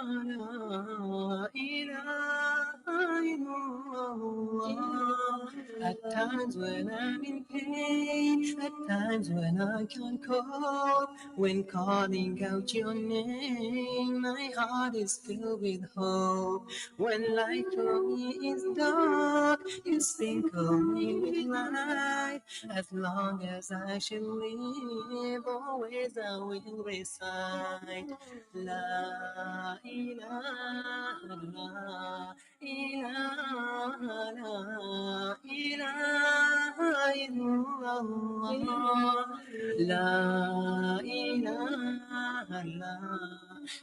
La ilaha illallah. At times when I'm in pain, at times when I can't cope, when calling out your name, my heart is filled with hope. When life for me is dark, you sprinkle me with light. As long as I shall live, always I will recite. La ilaha, la ilaha, la ilaha illallah. La ilaha, la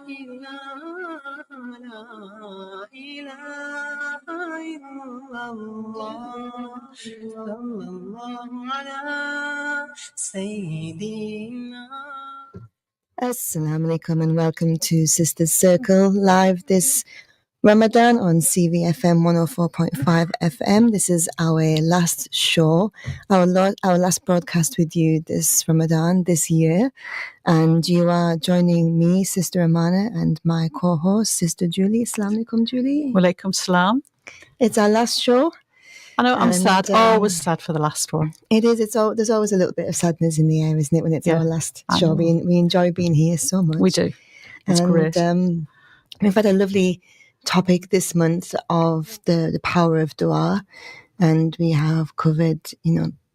ilaha, la ilaha illallah. Sallallahu ala Sayyidina. Assalamu alaikum and welcome to Sisters Circle live this Ramadan on CVFM 104.5 FM. This is our last show, our last broadcast with you this Ramadan, this year. And you are joining me, Sister Amanah, and my co-host, Sister Jullie. Assalamu alaikum, Jullie. Walaikum salam. It's our last show. I know, I'm sad. Always sad for the last one. It is. There's always a little bit of sadness in the air, isn't it, when it's our last show? We enjoy being here so much. We do. It's great. We've had a lovely topic this month of the power of dua, and we have covered,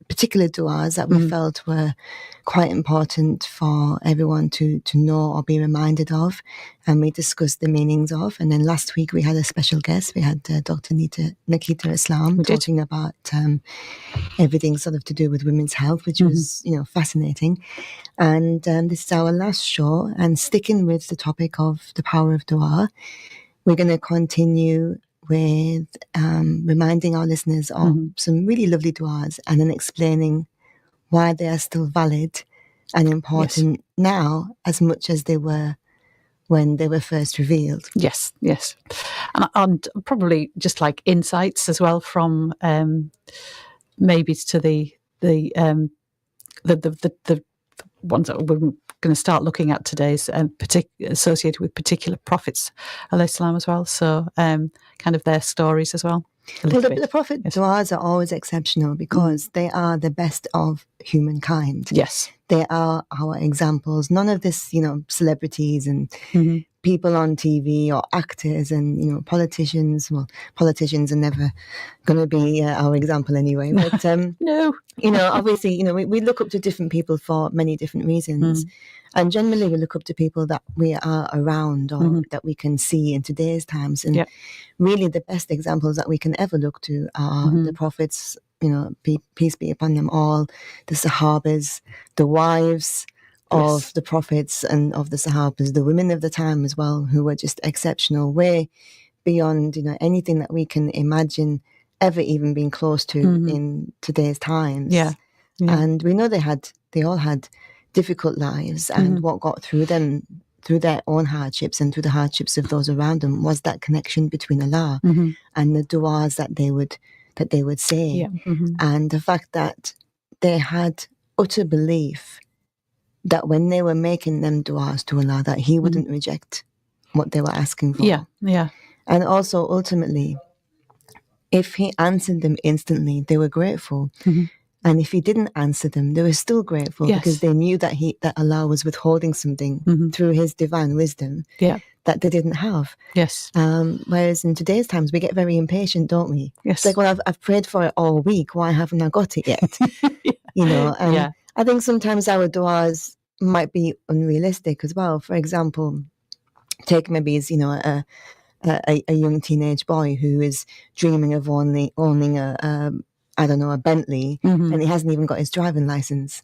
particular duas that we felt were quite important for everyone to know or be reminded of, and we discussed the meanings of. And then last week we had a special guest. We had Dr. Nikita Islam talking about everything sort of to do with women's health, which was fascinating. And this is our last show, and sticking with the topic of the power of dua, we're going to continue with reminding our listeners of some really lovely duas, and then explaining why they are still valid and important now as much as they were when they were first revealed. Yes. And probably just like insights as well from maybe to the ones that we're going to start looking at today's associated with particular prophets, alayhi salam, as well. So kind of their stories as well. Well, the prophet du'as are always exceptional because they are the best of humankind. Yes. They are our examples. None of this, celebrities and people on TV or actors and, politicians. Well, politicians are never going to be our example anyway. But, no. Obviously, we look up to different people for many different reasons. And generally we look up to people that we are around or that we can see in today's times. And really the best examples that we can ever look to are the prophets, peace be upon them all, the Sahabas, the wives of the prophets and of the Sahabas, the women of the time as well, who were just exceptional, way beyond, anything that we can imagine ever even being close to in today's times. Yeah. And we know they all had difficult lives, and what got through them, through their own hardships and through the hardships of those around them, was that connection between Allah and the du'as that they would say. And the fact that they had utter belief that when they were making them du'as to Allah, that He wouldn't reject what they were asking for. Yeah. And also ultimately, if He answered them instantly, they were grateful. And if He didn't answer them, they were still grateful because they knew that Allah was withholding something through His divine wisdom that they didn't have. Yes. Whereas in today's times, we get very impatient, don't we? Yes. It's like, well, I've prayed for it all week. Why haven't I got it yet? And I think sometimes our du'as might be unrealistic as well. For example, take maybe as, a young teenage boy who is dreaming of owning a Bentley, and he hasn't even got his driving license.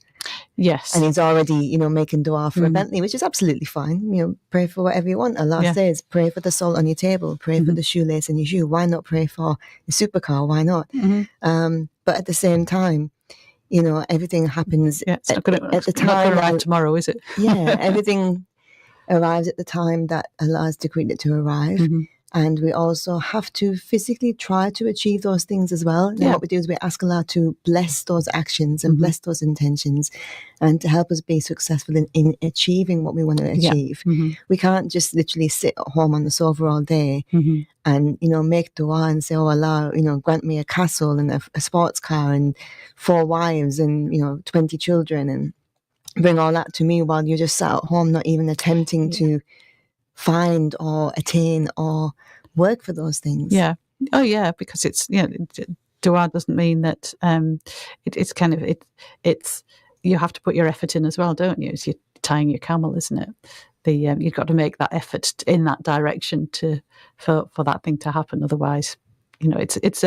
Yes. And he's already, making dua for a Bentley, which is absolutely fine. Pray for whatever you want. Allah says, pray for the salt on your table, pray for the shoelace in your shoe. Why not pray for a supercar? Why not? But at the same time, everything happens at the time. Not going to arrive tomorrow, is it? Everything arrives at the time that Allah has decreed it to arrive. And we also have to physically try to achieve those things as well. And what we do is we ask Allah to bless those actions and bless those intentions, and to help us be successful in achieving what we want to achieve. We can't just literally sit at home on the sofa all day and, make dua and say, oh Allah, grant me a castle and a sports car and 4 wives and, 20 children, and bring all that to me while you're just sat at home, not even attempting to find or attain or work for those things. Yeah. Oh yeah, because it's, dua doesn't mean that it's kind of it's you have to put your effort in as well, don't you? It's you're tying your camel, isn't it? You've got to make that effort in that direction for that thing to happen. Otherwise, it's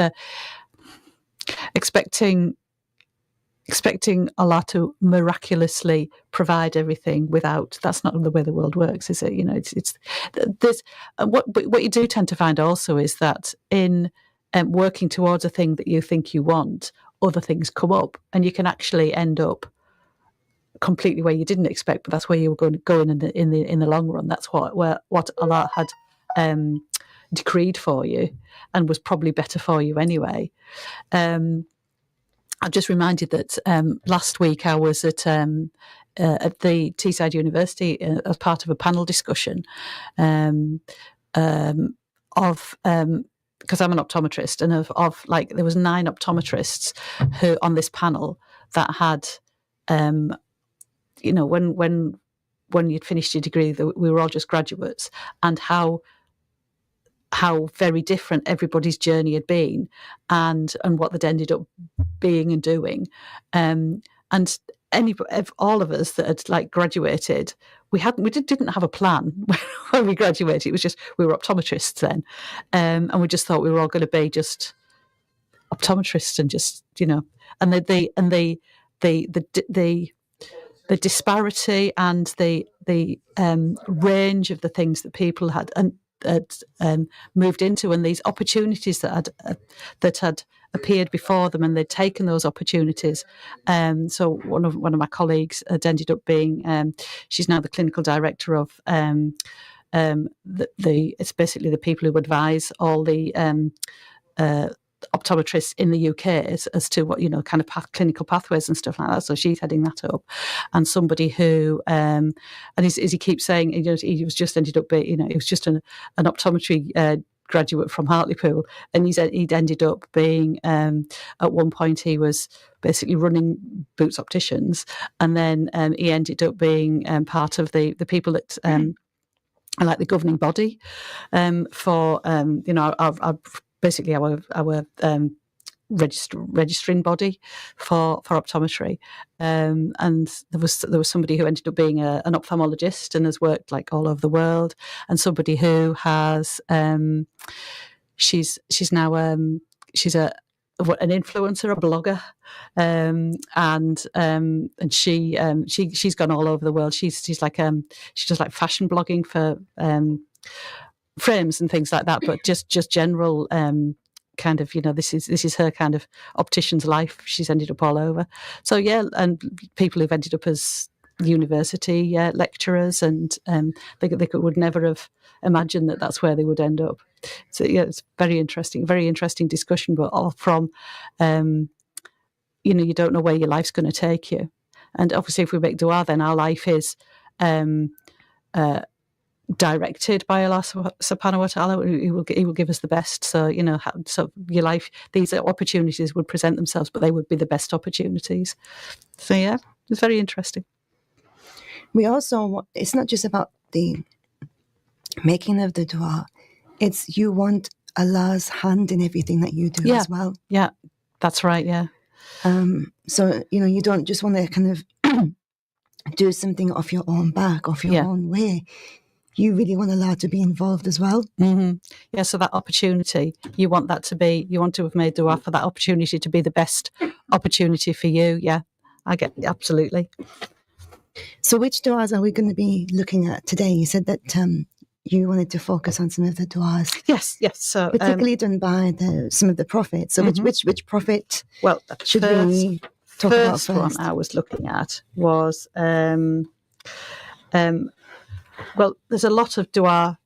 expecting Allah to miraculously provide everything that's not the way the world works, is it? There's what you do tend to find also is that in working towards a thing that you think you want, other things come up, and you can actually end up completely where you didn't expect, but that's where you were going in the long run. That's what Allah had decreed for you, and was probably better for you anyway. I'll just remind you that last week I was at the Teesside University as part of a panel discussion because I'm an optometrist, and there was 9 optometrists who on this panel that had when you'd finished your degree, we were all just graduates, and how very different everybody's journey had been, and what they'd ended up being and doing, and all of us that had graduated, we didn't have a plan when we graduated. It was just we were optometrists then, and we just thought we were all going to be just optometrists, and just and the disparity and the range of the things that people had moved into, and these opportunities that had appeared before them, and they'd taken those opportunities. So one of my colleagues had ended up being, she's now the clinical director of it's basically the people who advise all the optometrists in the UK as to what kind of clinical pathways and stuff like that. So she's heading that up, and somebody who and as he keeps saying, he was just ended up being, he was just an optometry graduate from Hartlepool, and he'd ended up being at one point he was basically running Boots Opticians, and then he ended up being part of the people that like the governing body for our basically our registering body for optometry, and there was somebody who ended up being an ophthalmologist and has worked all over the world, and somebody who has she's now she's an influencer, a blogger, and she's gone all over the world. She's she does fashion blogging for frames and things like that, but just general kind of this is her kind of optician's life. She's ended up all over. So yeah, and people who've ended up as university lecturers, and they would never have imagined that that's where they would end up. So yeah, it's very interesting discussion, but all from you don't know where your life's going to take you, and obviously if we make dua, then our life is directed by Allah subhanahu wa ta'ala. He will give us the best. So so your life, these opportunities would present themselves, but they would be the best opportunities. So yeah, it's very interesting. We also, it's not just about the making of the dua, it's you want Allah's hand in everything that you do as well. Yeah, that's right. Yeah. So you don't just want to kind of do something off your own back, off your own way. You really want Allah to be involved as well. Mm-hmm. Yeah, so that opportunity, you want to have made dua for that opportunity to be the best opportunity for you. Yeah, I get it, absolutely. So which duas are we going to be looking at today? You said that you wanted to focus on some of the duas. Yes. So particularly done by some of the prophets. So which prophet should we talk about first? The first one I was looking at was well, there's a lot of dua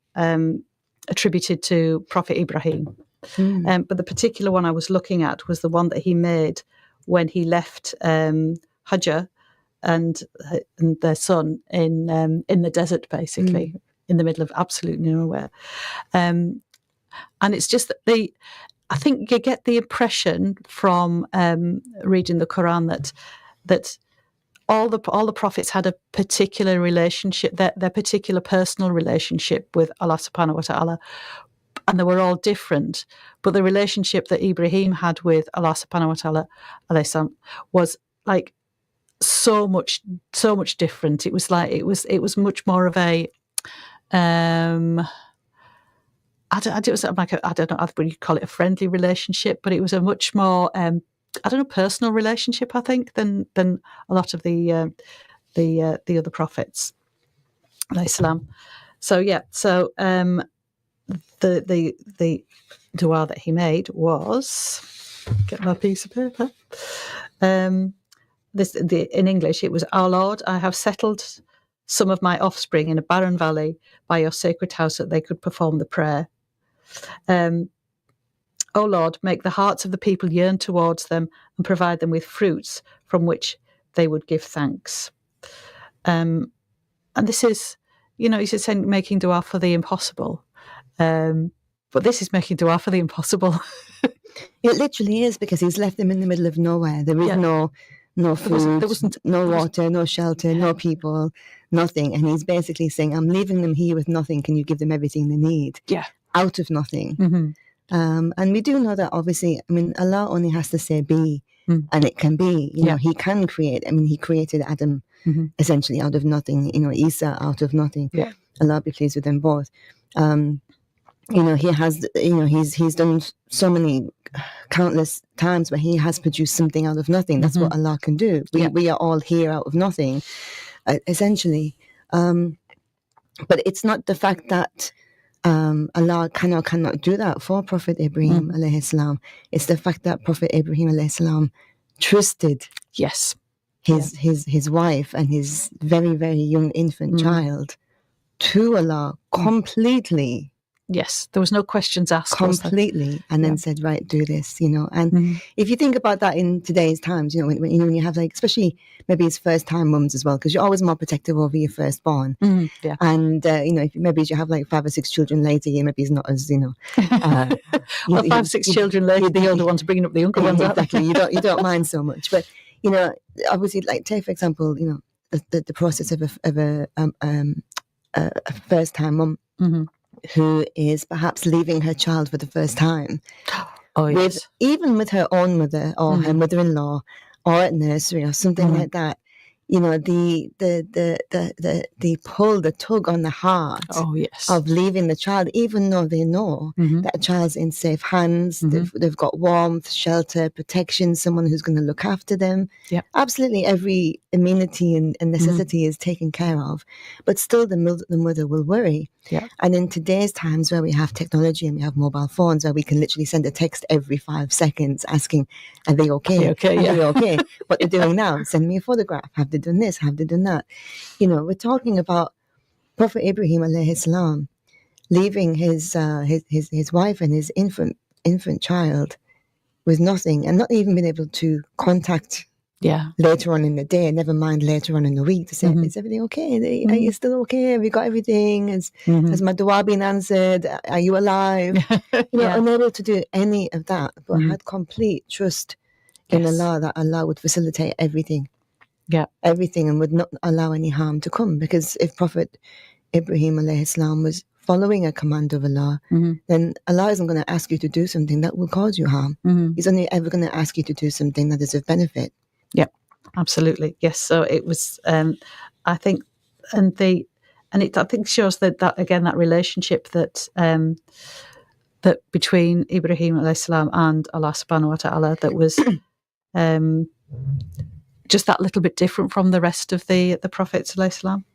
attributed to Prophet Ibrahim. But the particular one I was looking at was the one that he made when he left Hajar and their son in the desert, basically, in the middle of absolutely nowhere. And it's just that I think you get the impression from reading the Quran that all the prophets had a particular relationship, their particular personal relationship with Allah subhanahu wa ta'ala, and they were all different. But the relationship that Ibrahim had with Allah subhanahu wa ta'ala was like so much different. It was like it was much more of a I don't know what you call it, a friendly relationship, but it was a much more personal relationship, I think, than a lot of the other prophets, alayhi salam. So the dua that he made was, get my piece of paper. In English, it was, "Our Lord, I have settled some of my offspring in a barren valley by your sacred house that they could perform the prayer. O Lord, make the hearts of the people yearn towards them and provide them with fruits from which they would give thanks." And this is, he's saying making dua for the impossible. But this is making dua for the impossible. It literally is, because he's left them in the middle of nowhere. There is no food, no water, no shelter, no people, nothing. And he's basically saying, I'm leaving them here with nothing. Can you give them everything they need? Yeah. Out of nothing. And we do know that, obviously, Allah only has to say be, and it can be. You know, he can create. He created Adam essentially out of nothing, Isa out of nothing. Yeah. Allah be pleased with them both. He has, he's done so many countless times where he has produced something out of nothing. That's what Allah can do. We are all here out of nothing, essentially. But it's not the fact that Allah cannot do that for Prophet Ibrahim alayhi salam. It's the fact that Prophet Ibrahim alayhi salam trusted his wife and his very, very young infant child to Allah completely. Yes, there was no questions asked. Completely, and then said, right, do this, And if you think about that in today's times, when you have, like, especially maybe it's first-time mums as well, because you're always more protective over your firstborn. And, if maybe you have like 5 or 6 children later, maybe it's not as, well, 5 or 6 children later, the older one's bringing up the younger ones. Exactly, you don't mind so much. But, obviously, like, take, for example, the process of a first-time mum. Who is perhaps leaving her child for the first time, even with her own mother or her mother-in-law or at nursery or something like that. The pull, the tug on the heart of leaving the child, even though they know that a child's in safe hands, they've got warmth, shelter, protection, someone who's going to look after them. Absolutely every amenity and necessity is taken care of, but still the mother will worry. And in today's times, where we have technology and we have mobile phones, where we can literally send a text every 5 seconds asking, are they okay? Are they okay? What they're doing now? Send me a photograph. Have they done this? Have they done that? We're talking about Prophet Ibrahim alayhi salam leaving his wife and his infant child with nothing, and not even being able to contact later on in the day, never mind later on in the week, to say, is everything okay? Are you still okay? Have you got everything? Has my dua been answered? Are you alive? Unable to do any of that, but had complete trust in Allah, that Allah would facilitate everything. Everything, and would not allow any harm to come. Because if Prophet Ibrahim alayhi salam was following a command of Allah, then Allah isn't going to ask you to do something that will cause you harm. He's only ever going to ask you to do something that is of benefit. Absolutely, yes. So it was, I think, I think shows that again, that relationship that between Ibrahim alayhi salam and Allah subhanahu wa ta'ala, that was just that little bit different from the rest of the prophets alayhi salam.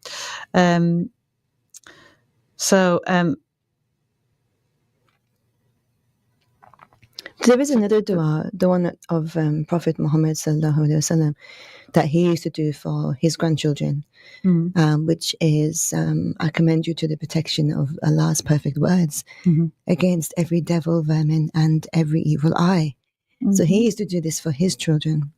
There is another dua, the one of Prophet Muhammad sallallahu alaihi wasallam, that he used to do for his grandchildren, which is, I commend you to the protection of Allah's perfect words against every devil, vermin, and every evil eye. So he used to do this for his children.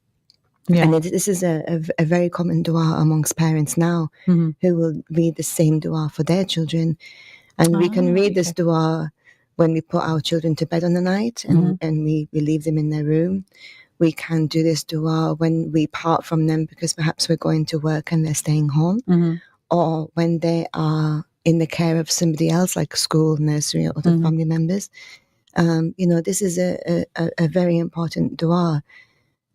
Yeah. And this is a very common dua amongst parents now, who will read the same dua for their children. And we can read this dua when we put our children to bed on the night and we leave them in their room. We can do this dua when we part from them because perhaps we're going to work and they're staying home, or when they are in the care of somebody else, like school, nursery, or other family members. This is a very important dua,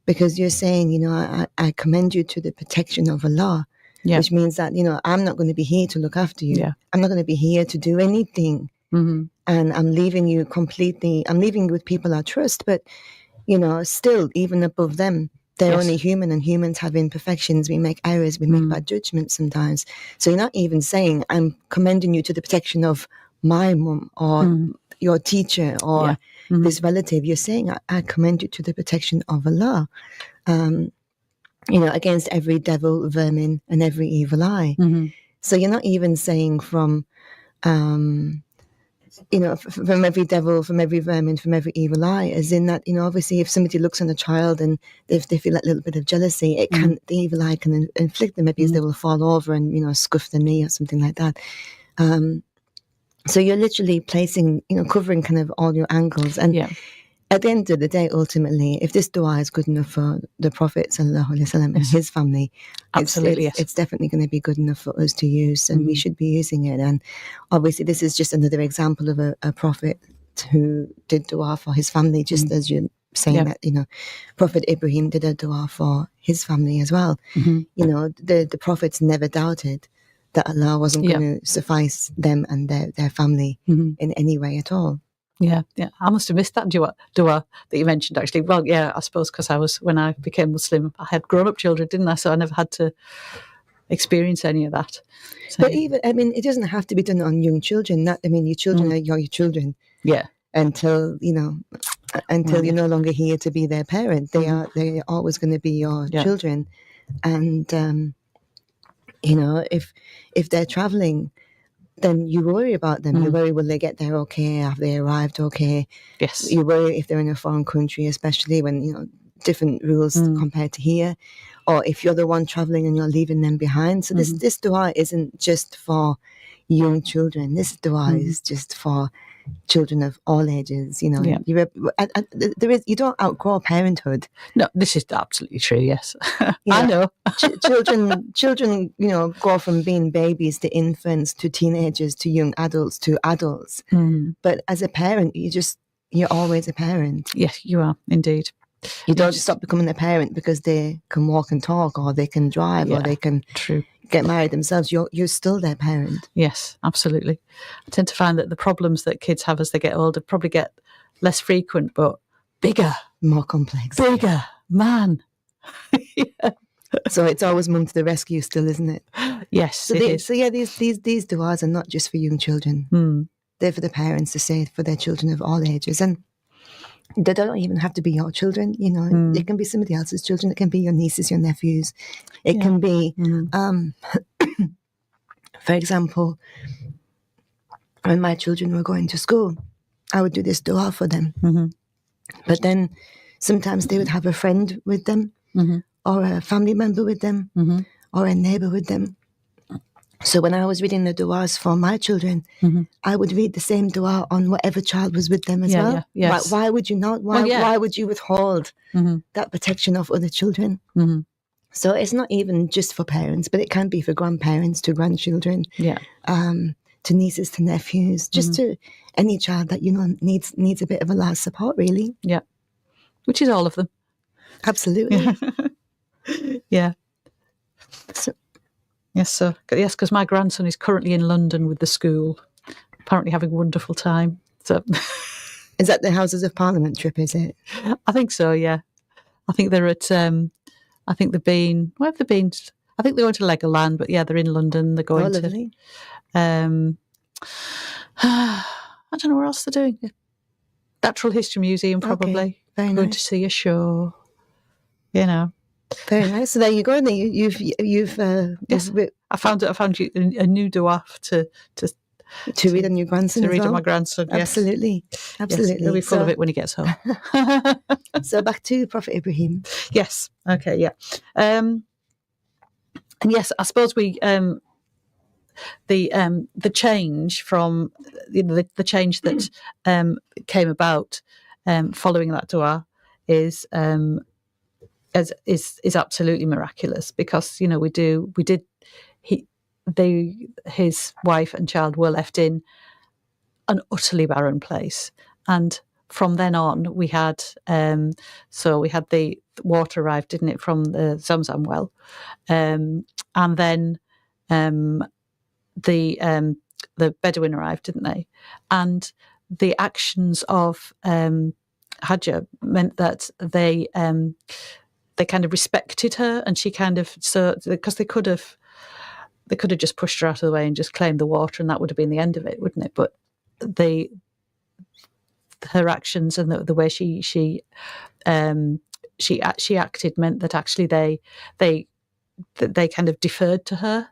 because you're saying, I commend you to the protection of Allah, which means that, I'm not going to be here to look after you. Yeah. I'm not going to be here to do anything. And I'm leaving you completely. I'm leaving you with people I trust, but, still, even above them, they're only human, and humans have imperfections. We make errors. We make bad judgments sometimes. So you're not even saying, I'm commending you to the protection of my mum or your teacher or this relative. You're saying, I commend you to the protection of Allah, against every devil, vermin, and every evil eye. So you're not even saying from every devil, from every vermin, from every evil eye, as in that, obviously if somebody looks on a child and if they feel that little bit of jealousy, the evil eye can inflict them, maybe as they will fall over and, scuff the knee or something like that. So you're literally placing, covering kind of all your angles. And at the end of the day, ultimately, if this dua is good enough for the Prophet sallallahu alaihi wasallam and his family, absolutely, it's definitely going to be good enough for us to use, and we should be using it. And obviously, this is just another example of a prophet who did dua for his family, just as you're saying that, Prophet Ibrahim did a dua for his family as well. The prophets never doubted that Allah wasn't going to suffice them and their family in any way at all. Yeah. I must have missed that dua that you mentioned, actually. Well, I suppose because when I became Muslim, I had grown-up children, didn't I? So I never had to experience any of that. So, but even, it doesn't have to be done on young children. Your children are your children. Yeah. Until you're no longer here to be their parent. They're always going to be your children. And, if they're traveling, then you worry about them. You worry, will they get there okay? Have they arrived okay? Yes. You worry if they're in a foreign country, especially when, different rules compared to here. Or if you're the one traveling and you're leaving them behind. So this dua isn't just for young children. This dua is just for children of all ages. You don't outgrow parenthood. No, this is absolutely true. Yes, I know. children, go from being babies to infants to teenagers to young adults to adults. But as a parent, you're always a parent. Yes, you are indeed. You don't stop becoming a parent because they can walk and talk, or they can drive, or they can get married themselves. You're still their parent. Yes, absolutely. I tend to find that the problems that kids have as they get older probably get less frequent, but bigger, more complex, bigger, man. So it's always mum to the rescue, still, isn't it? Yes, it is. So these duas are not just for young children. They're for the parents to say for their children of all ages, and they don't even have to be your children. It can be somebody else's children. It can be your nieces, your nephews. It can be, for example, when my children were going to school, I would do this dua for them. But then sometimes they would have a friend with them, or a family member with them, or a neighbor with them. So when I was reading the duas for my children, I would read the same dua on whatever child was with them as well. Yeah, yes. Why would you not? Why would you withhold that protection of other children? So it's not even just for parents, but it can be for grandparents to grandchildren, to nieces, to nephews, just to any child that needs a bit of a last support, really. Yeah, which is all of them. Absolutely. Yeah. Yes, because my grandson is currently in London with the school, apparently having a wonderful time. So, is that the Houses of Parliament trip? Is it? I think so. Yeah, I think they're at. I think they've been. Where have they been? I think they're going to Legoland, but they're in London. They're going to. I don't know where else they're doing it. Natural History Museum, probably. Okay, very Going nice. to see a show, you know. Very nice. So there you go. And you've Yes, I found you a new dua to read on your grandson to as read well. on my grandson. Absolutely, yes. absolutely. Yes, he'll be full of it when he gets home. So back to Prophet Ibrahim. Yes. Okay. Yeah. And yes, I suppose we the change from the change that came about following that dua is absolutely miraculous, because his wife and child were left in an utterly barren place, and from then on we had the water arrived, didn't it, from the Zamzam well, and then the Bedouin arrived, didn't they? And the actions of Hajar meant that they kind of respected her, and she kind of, so because they could have just pushed her out of the way and just claimed the water, and that would have been the end of it, wouldn't it? But her actions and the way she acted meant that actually they kind of deferred to her.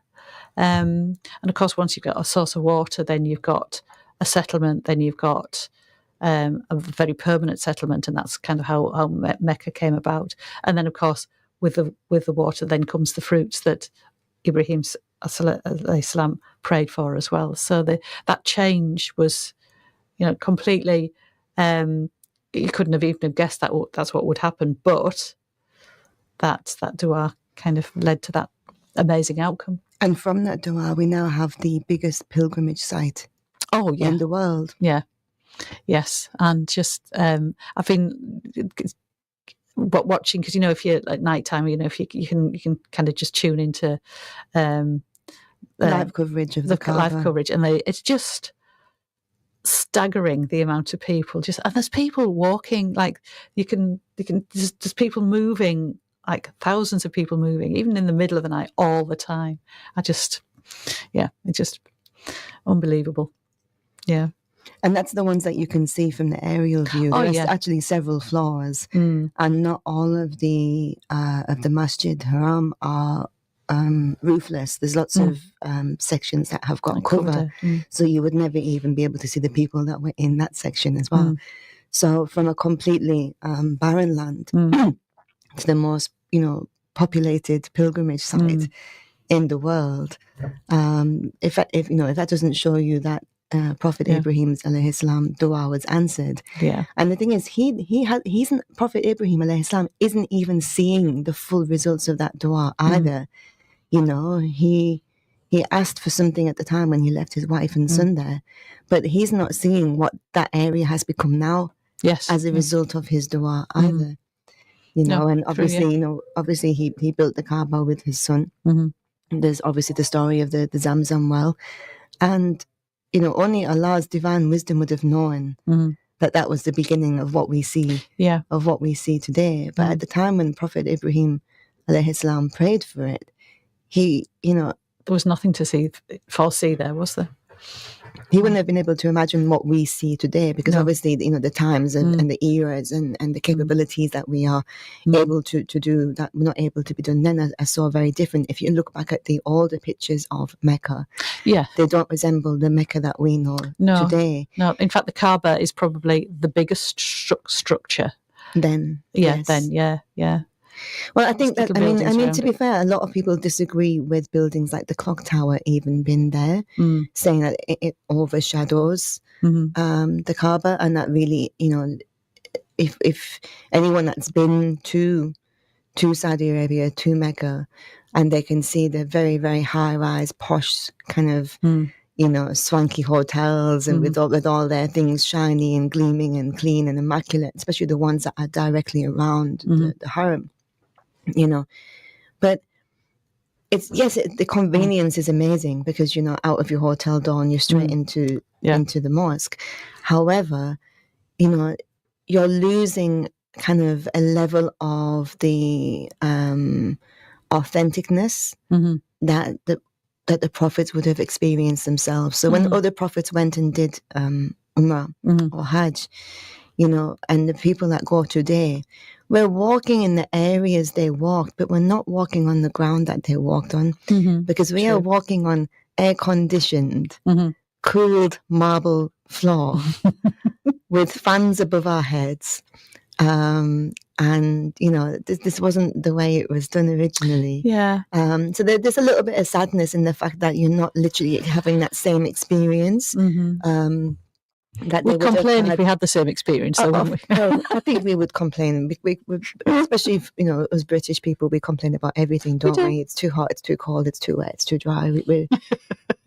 And of course, once you've got a source of water, then you've got a settlement, then you've got a very permanent settlement, and that's kind of how Mecca came about. And then, of course, with the water, then comes the fruits that Ibrahim Islam prayed for as well. So that change was, completely. You couldn't have even guessed that's what would happen, but that dua kind of led to that amazing outcome. And from that dua, we now have the biggest pilgrimage site in the world. Yeah. Yes. And just, I've been watching, because, if you're at nighttime, if you can kind of just tune into live coverage of the Kaaba. Live coverage. And it's just staggering, the amount of people. And there's people walking, like there's people moving, like thousands of people moving, even in the middle of the night, all the time. It's just unbelievable. Yeah. And that's the ones that you can see from the aerial view. There's actually several floors, and not all of the Masjid Haram are roofless. There's lots of sections that have got cover, so you would never even be able to see the people that were in that section as well. So from a completely barren land to the most populated pilgrimage site in the world, if that doesn't show you that Prophet Ibrahim's alayhi salam dua was answered. Yeah. And the thing is, Prophet Ibrahim alayhi salam isn't even seeing the full results of that dua either. He asked for something at the time when he left his wife and son there, but he's not seeing what that area has become now as a result of his dua either. And obviously, obviously he built the Kaaba with his son. There's obviously the story of the Zamzam well, and only Allah's divine wisdom would have known that was the beginning of what we see, of what we see today. But at the time when Prophet Ibrahim alayhi salam prayed for it, there was nothing to foresee there, was there? He wouldn't have been able to imagine what we see today, because obviously, the times and the eras and the capabilities that we are able to do that were not able to be done then are so very different. If you look back at the older pictures of Mecca, they don't resemble the Mecca that we know today. No, in fact, the Kaaba is probably the biggest structure. Then. Well, I think that, to be fair, a lot of people disagree with buildings like the clock tower even being there, saying that it overshadows the Kaaba, and that really, if anyone that's been to Saudi Arabia, to Mecca, and they can see the very, very high-rise, posh kind of, swanky hotels, and with all their things shiny and gleaming and clean and immaculate, especially the ones that are directly around the Haram. But the convenience is amazing, because out of your hotel door and you're straight into the mosque. However, you're losing kind of a level of the authenticness that the prophets would have experienced themselves. So when other prophets went and did Umrah or Hajj, and the people that go today, we're walking in the areas they walked, but we're not walking on the ground that they walked on, because we are walking on air-conditioned, cooled marble floor with fans above our heads. And this wasn't the way it was done originally. So there's a little bit of sadness in the fact that you're not literally having that same experience. That we'd complain if we had the same experience, though, wouldn't we? Well, I think we would complain. We especially if, as British people, we complain about everything, don't we? It's too hot, it's too cold, it's too wet, it's too dry. We're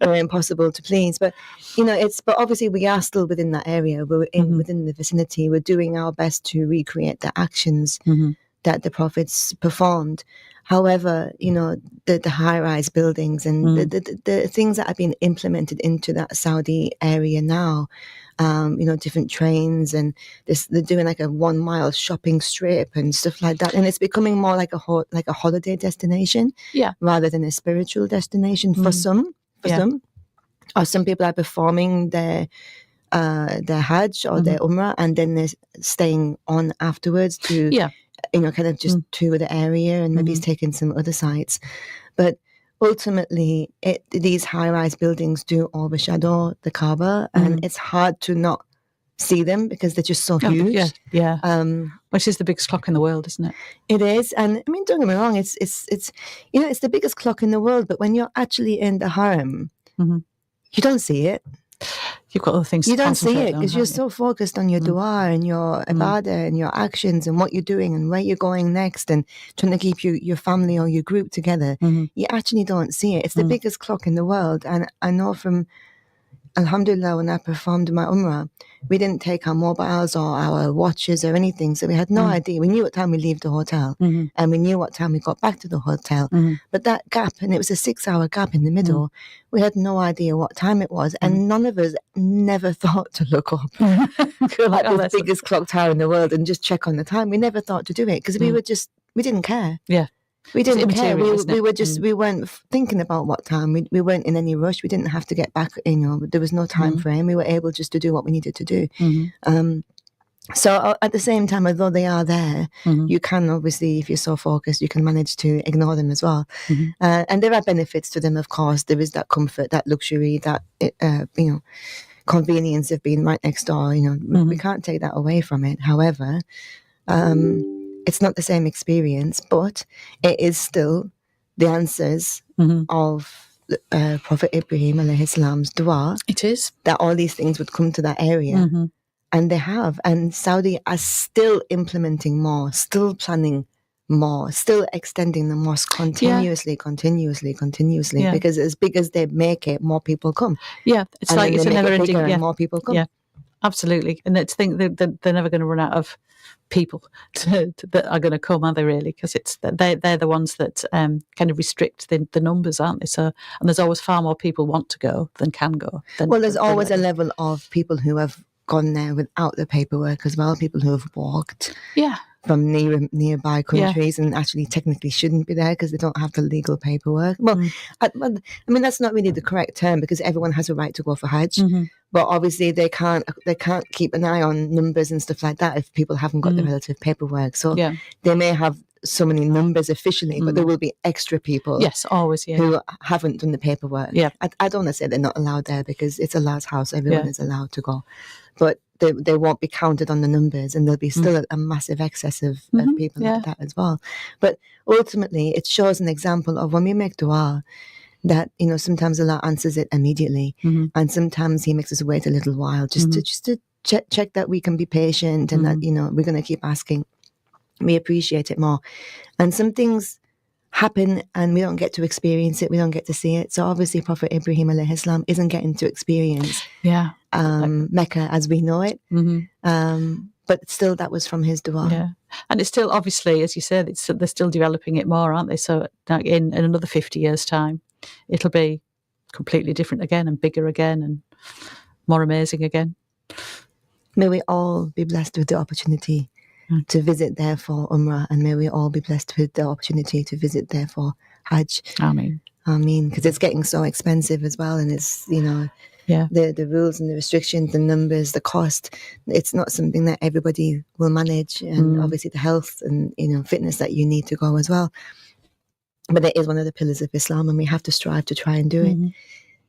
impossible to please. But but obviously we are still within that area. We're within the vicinity. We're doing our best to recreate the actions that the prophets performed. However, the high-rise buildings and the things that have been implemented into that Saudi area now, different trains, and they're doing like a 1 mile shopping strip and stuff like that, and it's becoming more like a holiday destination, rather than a spiritual destination for some. Or some people are performing their Hajj or their Umrah, and then they're staying on afterwards to kind of just tour the area and maybe taking some other sites. But ultimately, these high-rise buildings do overshadow the Kaaba, and it's hard to not see them because they're just so huge. Which is the biggest clock in the world, isn't it? It is, and I mean, don't get me wrong, it's it's the biggest clock in the world. But when you're actually in the Haram, you don't see it. You've got other things you to don't see it because you're so focused on your dua and your ibadah and your actions and what you're doing and where you're going next and trying to keep your family or your group together. You actually don't see it. It's the biggest clock in the world. And I know from Alhamdulillah, when I performed my Umrah, we didn't take our mobiles or our watches or anything, so we had no idea. We knew what time we leave the hotel, and we knew what time we got back to the hotel. But that gap, and it was a 6-hour gap in the middle, we had no idea what time it was, and none of us never thought to look up to like the biggest clock tower in the world and just check on the time. We never thought to do it because we didn't care. We didn't care. We weren't thinking about what time. We weren't in any rush. We didn't have to get back. There was no time frame. We were able just to do what we needed to do. So at the same time, although they are there, you can obviously, if you're so focused, you can manage to ignore them as well. And there are benefits to them, of course. There is that comfort, that luxury, that convenience of being right next door. We can't take that away from it. However, it's not the same experience, but it is still the answers of Prophet Ibrahim alayhi salam's dua. It is. That all these things would come to that area. And they have. And Saudi are still implementing more, still planning more, still extending the mosque continuously, because as big as they make it, more people come. It's and like it's a never-ending. And more people come. Absolutely. And let's think that they're never going to run out of people that are going to come, are they really? Because they're the ones that kind of restrict the numbers, aren't they? So, and there's always far more people want to go than can go. There's always a level of people who have gone there without the paperwork as well, people who have walked from nearby countries and actually technically shouldn't be there because they don't have the legal paperwork. I mean, that's not really the correct term because everyone has a right to go for Hajj. But obviously they can't keep an eye on numbers and stuff like that if people haven't got the relative paperwork. So they may have so many numbers officially, but there will be extra people. Yes, always, who haven't done the paperwork. I don't want to say they're not allowed there because it's Allah's house. Everyone is allowed to go. But they won't be counted on the numbers, and there'll be still a massive excess of people like that as well. But ultimately, it shows an example of when we make dua, that sometimes Allah answers it immediately, and sometimes He makes us wait a little while just to check that we can be patient and that we're going to keep asking. We appreciate it more, and some things happen and we don't get to experience it, we don't get to see it. So obviously Prophet Ibrahim alayhi salam isn't getting to experience Mecca as we know it, but still that was from his dua. And it's still, obviously, as you said, they're still developing it more, aren't they? So in another 50 years time it'll be completely different again and bigger again and more amazing again. May we all be blessed with the opportunity to visit there for Umrah, and may we all be blessed with the opportunity to visit there for Hajj. Ameen. Because it's getting so expensive as well, and it's the rules and the restrictions, the numbers, the cost. It's not something that everybody will manage, and obviously the health and fitness that you need to go as well. But it is one of the pillars of Islam, and we have to strive to try and do it.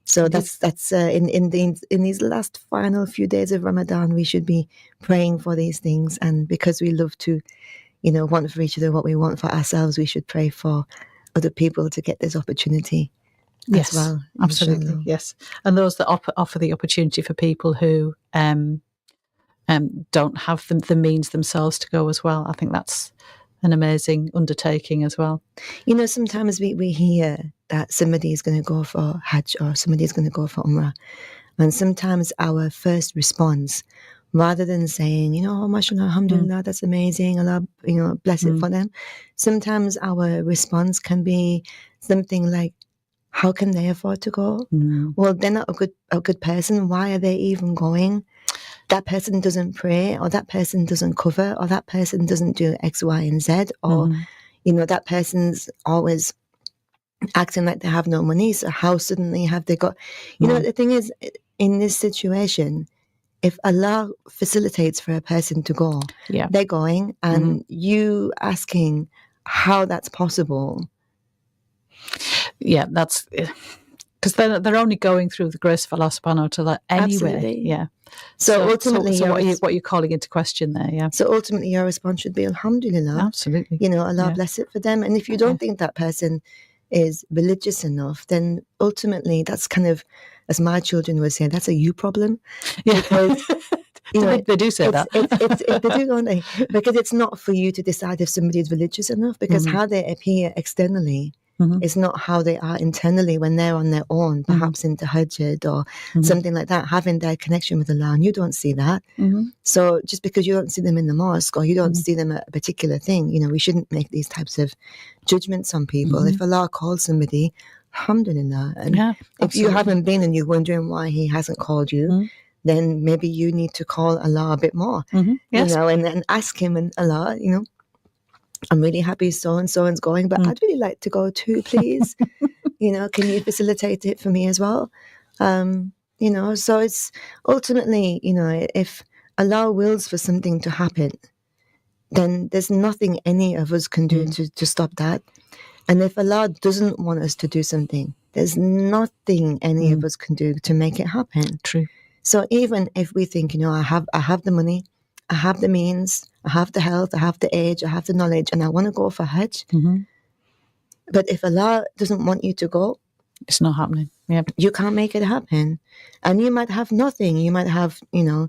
So that's in these last final few days of Ramadan, we should be praying for these things, and because we love to, want for each other what we want for ourselves, we should pray for other people to get this opportunity. Yes, as well, absolutely. inshallah. Yes, and those that offer the opportunity for people who don't have the means themselves to go as well. I think that's an amazing undertaking as well. Sometimes we hear that somebody is going to go for Hajj or somebody is going to go for Umrah, and sometimes our first response, rather than saying, oh, mashallah, alhamdulillah, that's amazing, Allah, bless it for them, sometimes our response can be something like, how can they afford to go? Well, they're not a good person. Why are they even going? That person doesn't pray, or that person doesn't cover, or that person doesn't do X, Y, and Z, or that person's always acting like they have no money. So how suddenly have they got? The thing is, in this situation, if Allah facilitates for a person to go, they're going, and you asking how that's possible. Yeah, that's because they're only going through the grace of Allah subhanahu wa ta'ala anyway. Absolutely. Yeah. So ultimately, what you're calling into question there, yeah. So ultimately, your response should be Alhamdulillah. Absolutely. Allah bless it for them. And if you don't think that person is religious enough, then ultimately that's kind of, as my children would say, that's a you problem. Yeah. Because, they do say that. They do, don't they? Because it's not for you to decide if somebody is religious enough, because how they appear externally is not how they are internally when they're on their own, perhaps in tahajjud or something like that, having their connection with Allah, and you don't see that. So just because you don't see them in the mosque or you don't see them at a particular thing, we shouldn't make these types of judgments on people. If Allah calls somebody, alhamdulillah. And if you haven't been and you're wondering why He hasn't called you, then maybe you need to call Allah a bit more, Yes. and ask Him, and Allah, I'm really happy so-and-so's going, but I'd really like to go too, please. Can you facilitate it for me as well? So it's ultimately, if Allah wills for something to happen, then there's nothing any of us can do to stop that. And if Allah doesn't want us to do something, there's nothing any of us can do to make it happen. True. So even if we think, I have the money, I have the means, I have the health, I have the age, I have the knowledge, and I want to go for Hajj. But if Allah doesn't want you to go, it's not happening. Yep. You can't make it happen. And you might have nothing. You might have, you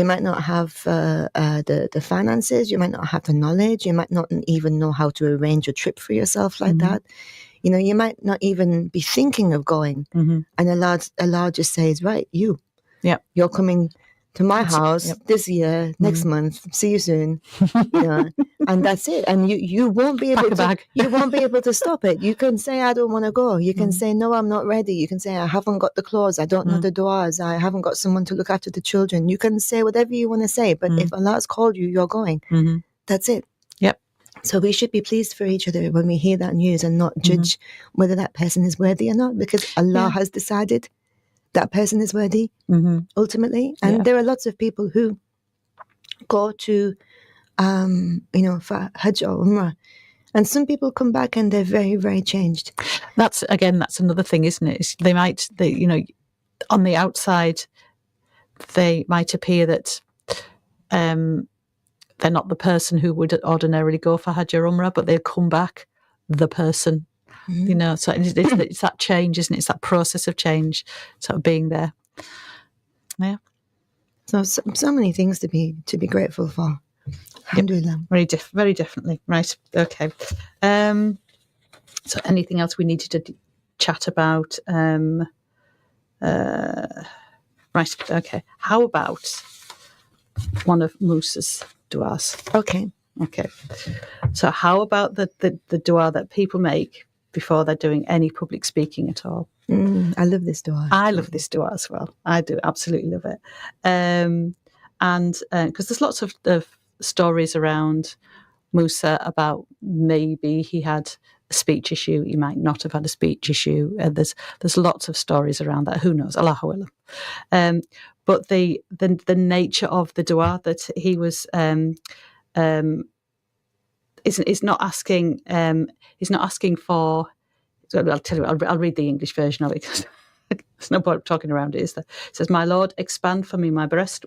might not have the finances. You might not have the knowledge. You might not even know how to arrange a trip for yourself like that. You might not even be thinking of going. And Allah just says, right, you're coming to my house this year, next month. See you soon. And that's it. And you won't be able to. You won't be able to stop it. You can say, I don't want to go. You can say, no, I'm not ready. You can say, I haven't got the clothes. I don't know the du'as. I haven't got someone to look after the children. You can say whatever you want to say. But if Allah's called you, you're going. That's it. Yep. So we should be pleased for each other when we hear that news and not judge whether that person is worthy or not, because Allah has decided that person is worthy ultimately. And there are lots of people who go to, for Hajj or Umrah, and some people come back and they're very, very changed. That's another thing, isn't it? They on the outside, they might appear that they're not the person who would ordinarily go for Hajj or Umrah, but they'll come back the person. So it's that change, isn't it? It's that process of change, sort of being there. Yeah. So many things to be grateful for. Alhamdulillah. Yep. Very definitely. Right. Okay. So anything else we needed to chat about? Right. Okay. How about one of Musa's du'as? Okay. So how about the dua that people make before they're doing any public speaking at all? I love this dua. I love this dua as well. I do absolutely love it. And because there's lots of stories around Musa about maybe he had a speech issue. He might not have had a speech issue. There's lots of stories around that. Who knows? Allahu Alam. But the nature of the dua that he was is not asking. He's not asking for. I'll tell you. I'll read the English version of it because there's no point talking around it, is there? It says, "My Lord, expand for me my breast,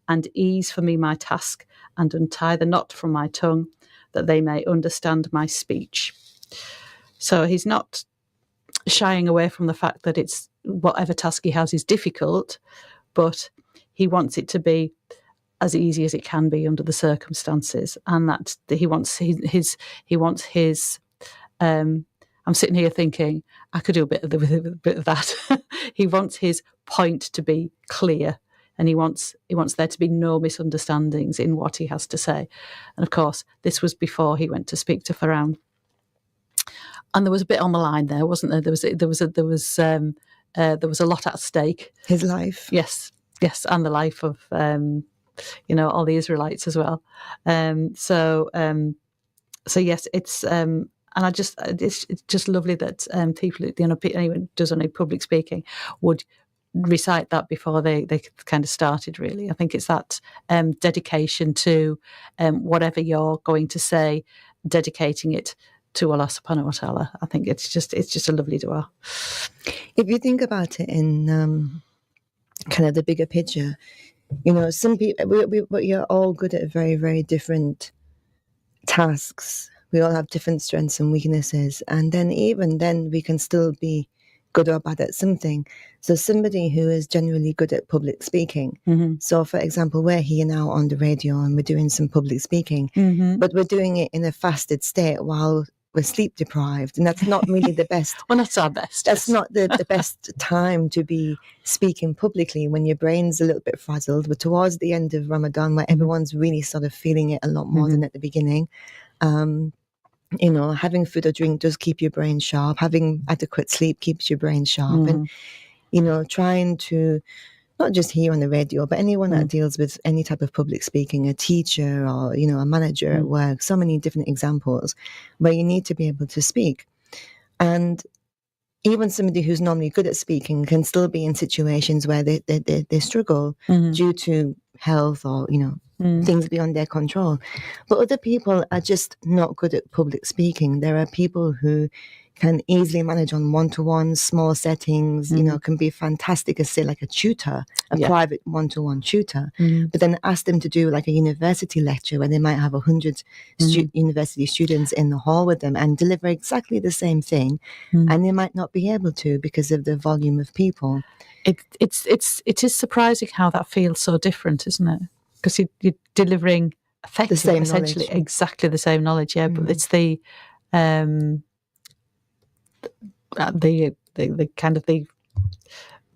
and ease for me my task, and untie the knot from my tongue, that they may understand my speech." So he's not shying away from the fact that it's whatever task he has is difficult, but he wants it to be as easy as it can be under the circumstances, and that he wants his. I'm sitting here thinking I could do a bit of that. He wants his point to be clear, and he wants there to be no misunderstandings in what he has to say. And of course, this was before he went to speak to Pharaoh. And there was a bit on the line there, wasn't there? There was a lot at stake. His life, yes, and the life of all the Israelites as well. So yes, it's and it's just lovely that people, anyone who does any public speaking would recite that before they kind of started. Really, I think it's that dedication to whatever you're going to say, dedicating it to Allah subhanahu wa ta'ala. I think it's just a lovely dua. If you think about it in kind of the bigger picture, some people, we're all good at very, very different tasks. We all have different strengths and weaknesses. And then even then we can still be good or bad at something. So somebody who is generally good at public speaking. Mm-hmm. So for example, we're here now on the radio and we're doing some public speaking, but we're doing it in a fasted state while we're sleep deprived, and that's not really the best. Well, that's our best. That's not the best time to be speaking publicly when your brain's a little bit frazzled. But towards the end of Ramadan, where everyone's really sort of feeling it a lot more than at the beginning, having food or drink does keep your brain sharp. Having adequate sleep keeps your brain sharp, and trying to, not just here on the radio, but anyone that deals with any type of public speaking, a teacher or, a manager at work, so many different examples where you need to be able to speak. And even somebody who's normally good at speaking can still be in situations where they struggle due to health or, things beyond their control. But other people are just not good at public speaking. There are people who can easily manage on one-to-one, small settings, can be fantastic as, say, like a tutor, a private one-to-one tutor. But then ask them to do like a university lecture where they might have 100 university students in the hall with them and deliver exactly the same thing. And they might not be able to because of the volume of people. It is surprising how that feels so different, isn't it? Because you're delivering effectively, essentially knowledge. Exactly the same knowledge, but it's the kind of the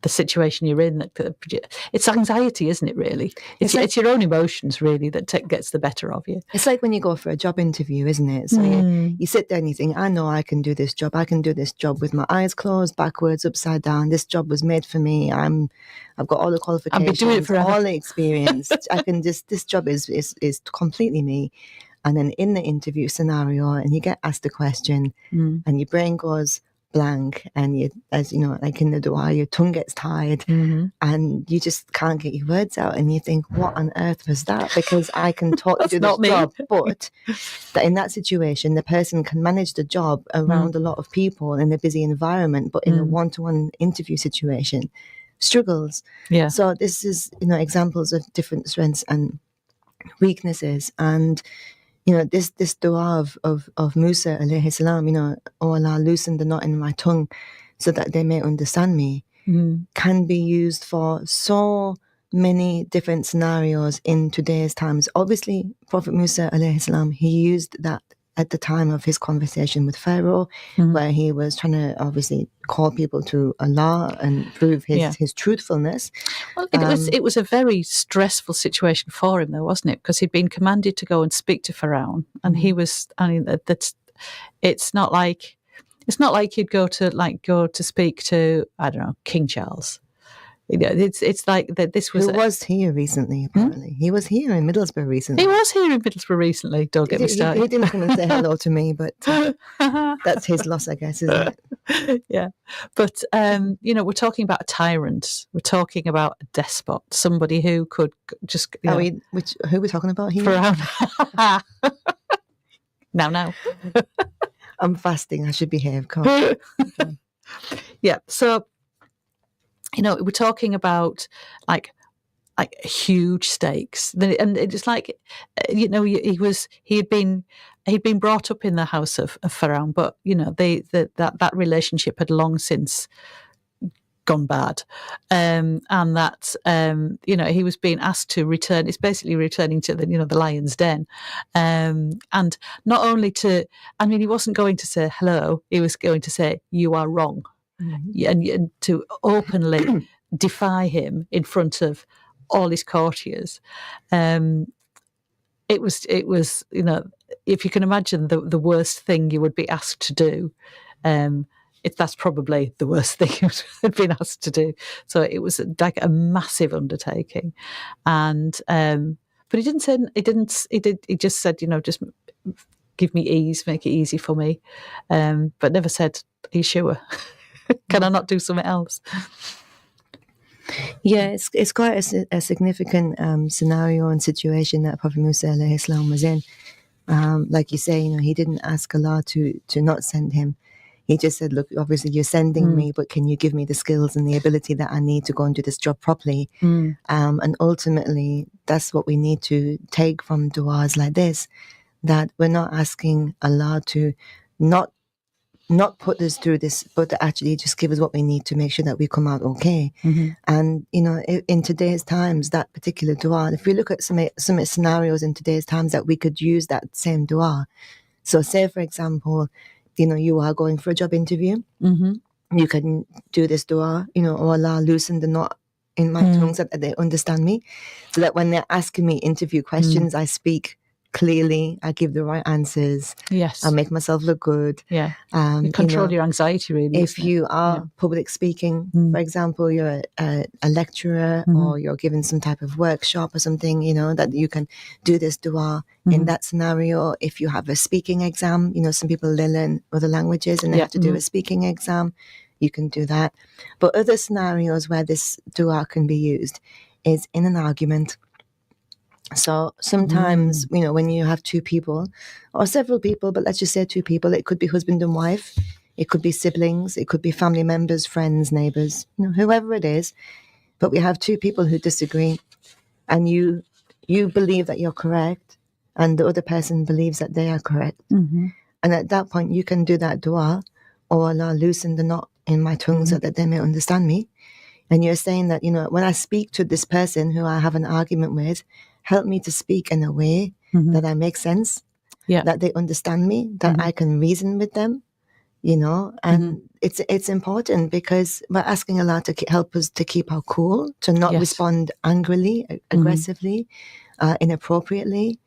situation you're in. It's anxiety, isn't it, really? It's your own emotions, really, that gets the better of you. It's like when you go for a job interview, isn't it? So you sit there and you think, I know I can do this job. I can do this job with my eyes closed, backwards, upside down. This job was made for me. I've got all the qualifications, I've been doing it forever. All the experience. This job is completely me. And then in the interview scenario, and you get asked a question and your brain goes blank, and like in the dua, your tongue gets tired and you just can't get your words out, and you think, what on earth was that? Because I can talk to this job, but that in that situation the person can manage the job around a lot of people in a busy environment, but in a one-to-one interview situation struggles. So this is examples of different strengths and weaknesses. And this dua of Musa alayhi salam, oh Allah, loosen the knot in my tongue so that they may understand me, can be used for so many different scenarios in today's times. Obviously, Prophet Musa alayhi salam, he used that at the time of his conversation with Pharaoh, where he was trying to obviously call people to Allah and prove his truthfulness. Well, it was a very stressful situation for him, though, wasn't it? Because he'd been commanded to go and speak to Pharaoh, and he was. I mean, it's not like you'd go to speak to, I don't know, King Charles. It's like that. This was Who was here recently? Apparently, he was here in Middlesbrough recently. He was here in Middlesbrough recently. Don't get me started. He didn't come and say hello to me, but that's his loss, I guess, isn't it? Yeah, but we're talking about a tyrant. We're talking about a despot, somebody who could just. Who are we talking about here? Now. I'm fasting. I should behave. Come on. Yeah. So, we're talking about like huge stakes, and it's like, he'd been brought up in the house of Pharaoh, but that relationship had long since gone bad, and that he was being asked to return. It's basically returning to the lion's den, and not only he wasn't going to say hello, he was going to say you are wrong, and to openly defy him in front of all his courtiers. It was if you can imagine the worst thing you would be asked to do, that's probably the worst thing you had been asked to do. So it was like a massive undertaking, and but he didn't say he just said, just give me ease, make it easy for me, but never said, are you sure? Can I not do something else? Yeah, it's quite a significant scenario and situation that Prophet Musa alayhi salam was in. Like you say, he didn't ask Allah to not send him. He just said, look, obviously you're sending me, but can you give me the skills and the ability that I need to go and do this job properly? And ultimately, that's what we need to take from du'as like this, that we're not asking Allah to not put us through this, but to actually just give us what we need to make sure that we come out okay. And in today's times, that particular dua, if we look at some scenarios in today's times that we could use that same dua. So say, for example, you are going for a job interview, you can do this dua, oh Allah, loosen the knot in my tongue so that they understand me, so that when they're asking me interview questions, I speak clearly, I give the right answers. Yes. I make myself look good. Yeah. You control your anxiety, really. If you are public speaking, for example, you're a lecturer or you're given some type of workshop or something, that you can do this dua in that scenario. If you have a speaking exam, some people, they learn other languages and they have to do a speaking exam, you can do that. But other scenarios where this dua can be used is in an argument. So sometimes, when you have two people or several people, but let's just say two people, it could be husband and wife, it could be siblings, it could be family members, friends, neighbors, whoever it is. But we have two people who disagree, and you believe that you're correct and the other person believes that they are correct. And at that point, you can do that dua, oh Allah, loosen the knot in my tongue so that they may understand me. And you're saying that, when I speak to this person who I have an argument with, help me to speak in a way that I make sense, that they understand me, that I can reason with them, and it's important because we're asking Allah to help us to keep our cool, to not respond angrily, aggressively, inappropriately,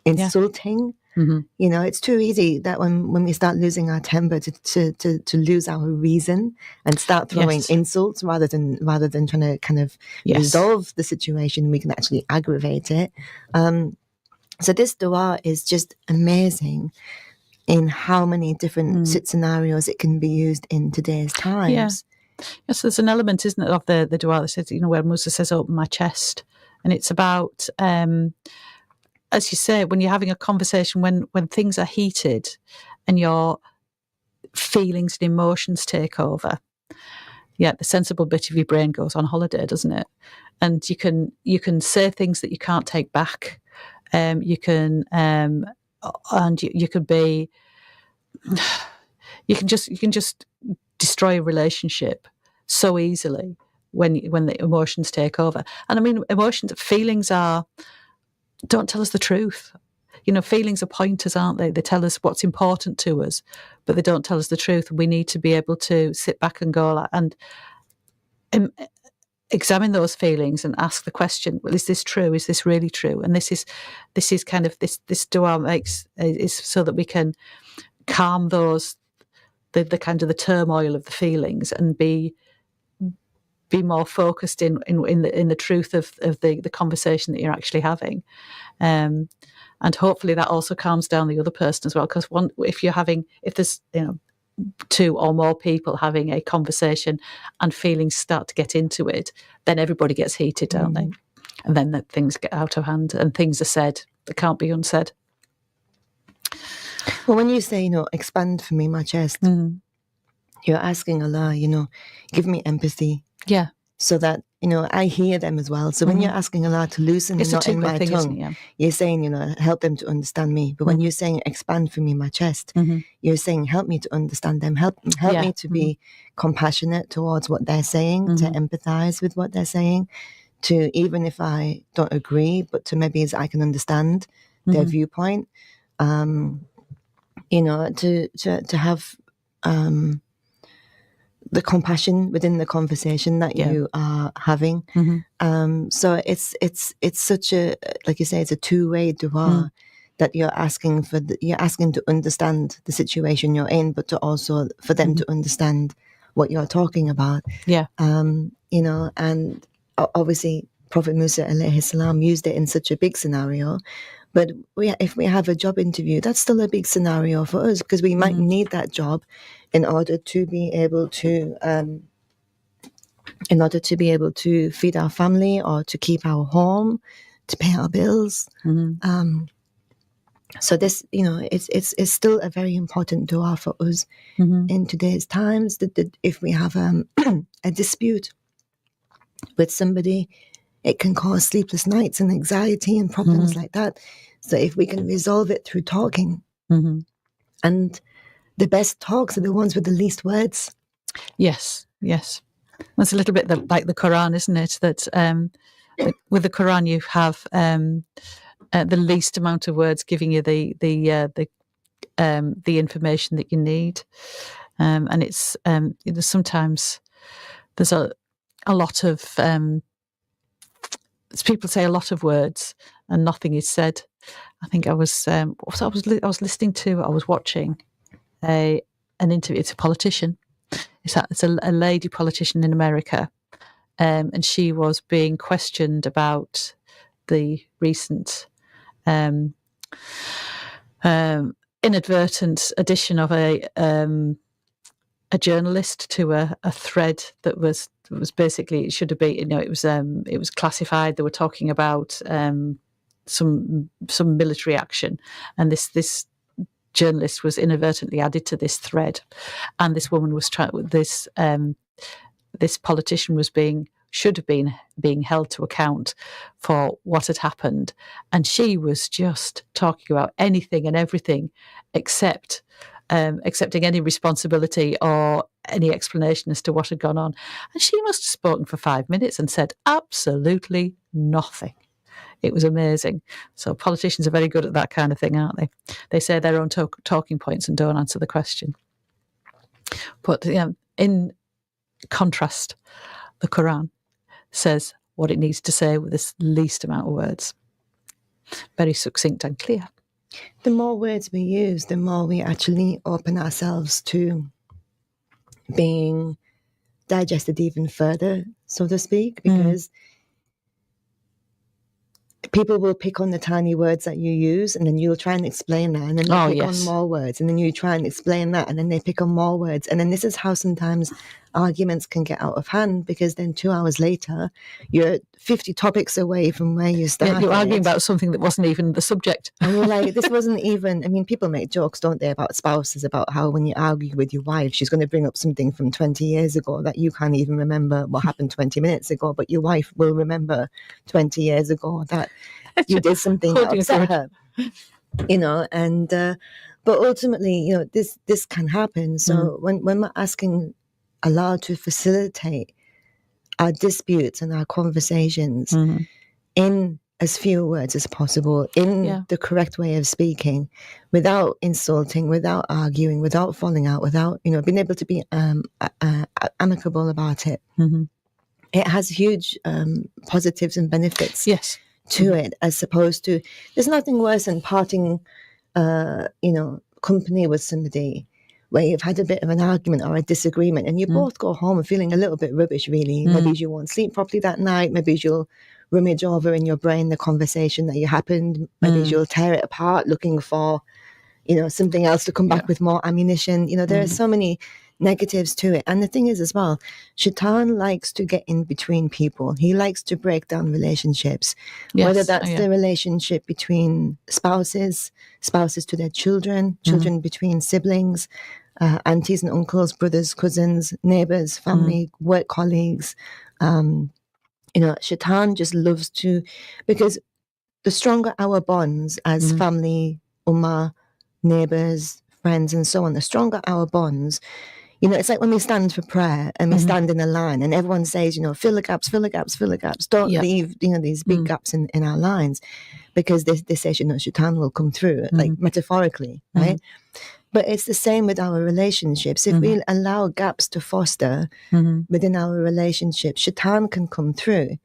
insulting. It's too easy that when we start losing our temper to lose our reason and start throwing insults rather than trying to kind of resolve the situation, we can actually aggravate it. So this dua is just amazing in how many different scenarios it can be used in today's times. Yes, there's an element, isn't it, of the dua that says, where Musa says, open my chest. And it's about, as you say, when you're having a conversation, when things are heated and your feelings and emotions take over, the sensible bit of your brain goes on holiday, doesn't it? And you can say things that you can't take back. You can just destroy a relationship so easily when the emotions take over. And feelings don't tell us the truth. Feelings are pointers, aren't they? They tell us what's important to us, but they don't tell us the truth. We need to be able to sit back and go and examine those feelings and ask the question, well, is this true? Is this really true? And this is kind of this dua is so that we can calm those, the kind of the turmoil of the feelings and be be more focused in the truth of the conversation that you're actually having. And hopefully that also calms down the other person as well, because if there's two or more people having a conversation and feelings start to get into it, then everybody gets heated, don't they? And then things get out of hand and things are said that can't be unsaid. Well, when you say, expand for me my chest, you're asking Allah, give me empathy. Yeah. So that, I hear them as well. So when you're asking Allah to loosen it's not in my thing, tongue, yeah. You're saying, help them to understand me. But when you're saying expand for me my chest, you're saying help me to understand them, help me to be compassionate towards what they're saying, to empathize with what they're saying, to, even if I don't agree, but to maybe as I can understand their viewpoint, to have the compassion within the conversation that you are having. So it's such a, like you say, it's a two-way dua that you're asking to understand the situation you're in, but to also for them to understand what you're talking about. Yeah. And obviously Prophet Musa alayhi salam used it in such a big scenario. But if we have a job interview, that's still a big scenario for us, because we might need that job in order to be able to feed our family, or to keep our home, to pay our bills. So this, it's still a very important dua for us in today's times. That if we have a dispute with somebody, it can cause sleepless nights and anxiety and problems like that. So if we can resolve it through talking, and the best talks are the ones with the least words. Yes. That's a little bit like the Quran, isn't it? That with the Quran you have the least amount of words giving you the information that you need, and it's sometimes there's a lot of people say a lot of words and nothing is said. I think I was watching an interview. It's a politician. It's a lady politician in America, and she was being questioned about the recent inadvertent addition of a journalist to a thread that was basically, it should have been, it was classified. They were talking about some military action, and this journalist was inadvertently added to this thread, and this woman was this politician should have been being held to account for what had happened, and she was just talking about anything and everything except accepting any responsibility or any explanation as to what had gone on. And she must have spoken for 5 minutes and said absolutely nothing. It was amazing. So politicians are very good at that kind of thing, aren't they? They say their own talking points and don't answer the question. But in contrast, the Quran says what it needs to say with the least amount of words. Very succinct and clear. The more words we use, the more we actually open ourselves to being digested even further, so to speak, because people will pick on the tiny words that you use, and then you'll try and explain that, and then they pick on more words, and then you try and explain that, and then they pick on more words. And then this is how sometimes arguments can get out of hand, because then 2 hours later, you're 50 topics away from where you started. Yeah, you're arguing about something that wasn't even the subject. And you're like, this wasn't even, people make jokes, don't they, about spouses, about how when you argue with your wife, she's going to bring up something from 20 years ago that you can't even remember what happened 20 minutes ago, but your wife will remember 20 years ago that you did something that upset her. But ultimately, this can happen. So when we're asking Allah to facilitate our disputes and our conversations in as few words as possible, in the correct way of speaking, without insulting, without arguing, without falling out, without, being able to be amicable about it. It has huge positives and benefits to it, as opposed to, there's nothing worse than parting, company with somebody where you've had a bit of an argument or a disagreement, and you both go home feeling a little bit rubbish, really. Maybe you won't sleep properly that night. Maybe you'll rummage over in your brain the conversation that you happened. Maybe you'll tear it apart looking for, something else to come back with more ammunition. There are so many negatives to it. And the thing is as well, Shaitan likes to get in between people. He likes to break down relationships, whether that's the relationship between spouses to their children between siblings, aunties and uncles, brothers, cousins, neighbors, family, work colleagues. Shaitan just loves to, because the stronger our bonds as family, ummah, neighbors, friends, and so on, the stronger our bonds, it's like when we stand for prayer and we stand in a line and everyone says, fill the gaps, fill the gaps, fill the gaps. Don't leave, these big gaps in our lines, because they say, Shaitan will come through, like metaphorically, right? But it's the same with our relationships. If we allow gaps to foster within our relationships, Shaitan can come through.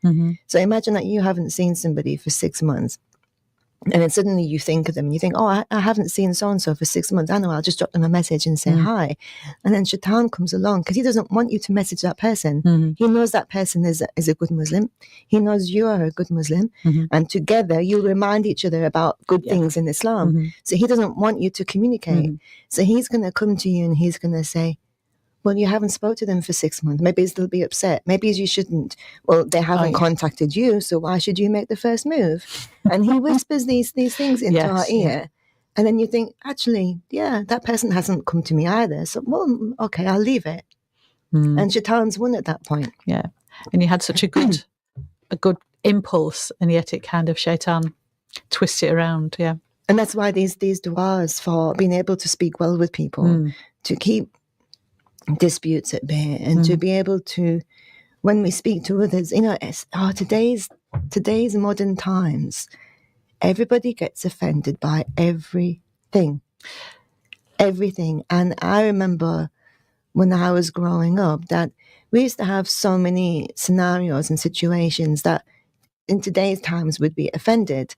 So imagine that you haven't seen somebody for 6 months. And then suddenly you think of them and you think, oh, I haven't seen so-and-so for 6 months. I know, I'll just drop them a message and say hi. And then Shaitan comes along because he doesn't want you to message that person. He knows that person is a good Muslim. He knows you are a good Muslim. And together you'll remind each other about good things in Islam. So he doesn't want you to communicate. So he's going to come to you and he's going to say, well, you haven't spoke to them for 6 months. Maybe they'll be upset. Maybe you shouldn't. Well, they haven't contacted you, so why should you make the first move? And he whispers these things into our ear. And then you think, actually, that person hasn't come to me either. So, well, okay, I'll leave it. And Shaitan's won at that point. Yeah. And you had such a good impulse, and yet it kind of Shaitan twists it around. Yeah. And that's why these du'as for being able to speak well with people, to keep disputes at bay, and to be able to, when we speak to others, today's modern times, everybody gets offended by everything. And I remember when I was growing up that we used to have so many scenarios and situations that in today's times would be offended.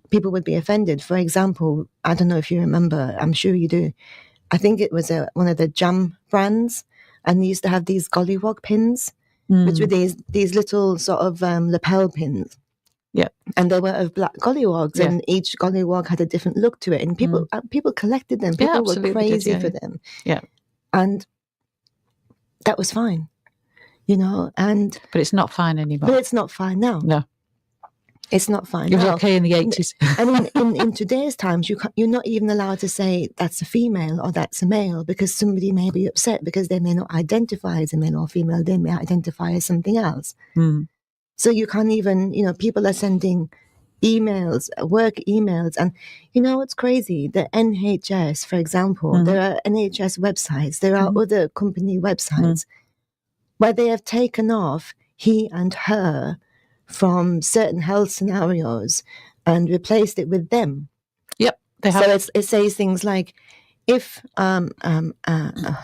People would be offended. For example, I don't know if you remember, I'm sure you do, I think it was one of the jam brands, and they used to have these gollywog pins, which were these little sort of lapel pins. Yeah. And they were of black gollywogs, and each gollywog had a different look to it. And people collected them. People were crazy for them. Yeah. And that was fine, but it's not fine anymore. But it's not fine now. No. It's not fine. It was okay in the 80s. And in today's times, you're not even allowed to say that's a female or that's a male, because somebody may be upset because they may not identify as a male or female. They may identify as something else. So you can't even, people are sending emails, work emails. And what's crazy? The NHS, for example, there are NHS websites. There are other company websites where they have taken off he and her from certain health scenarios and replaced it with them. Yep, they have. So it says things like, if let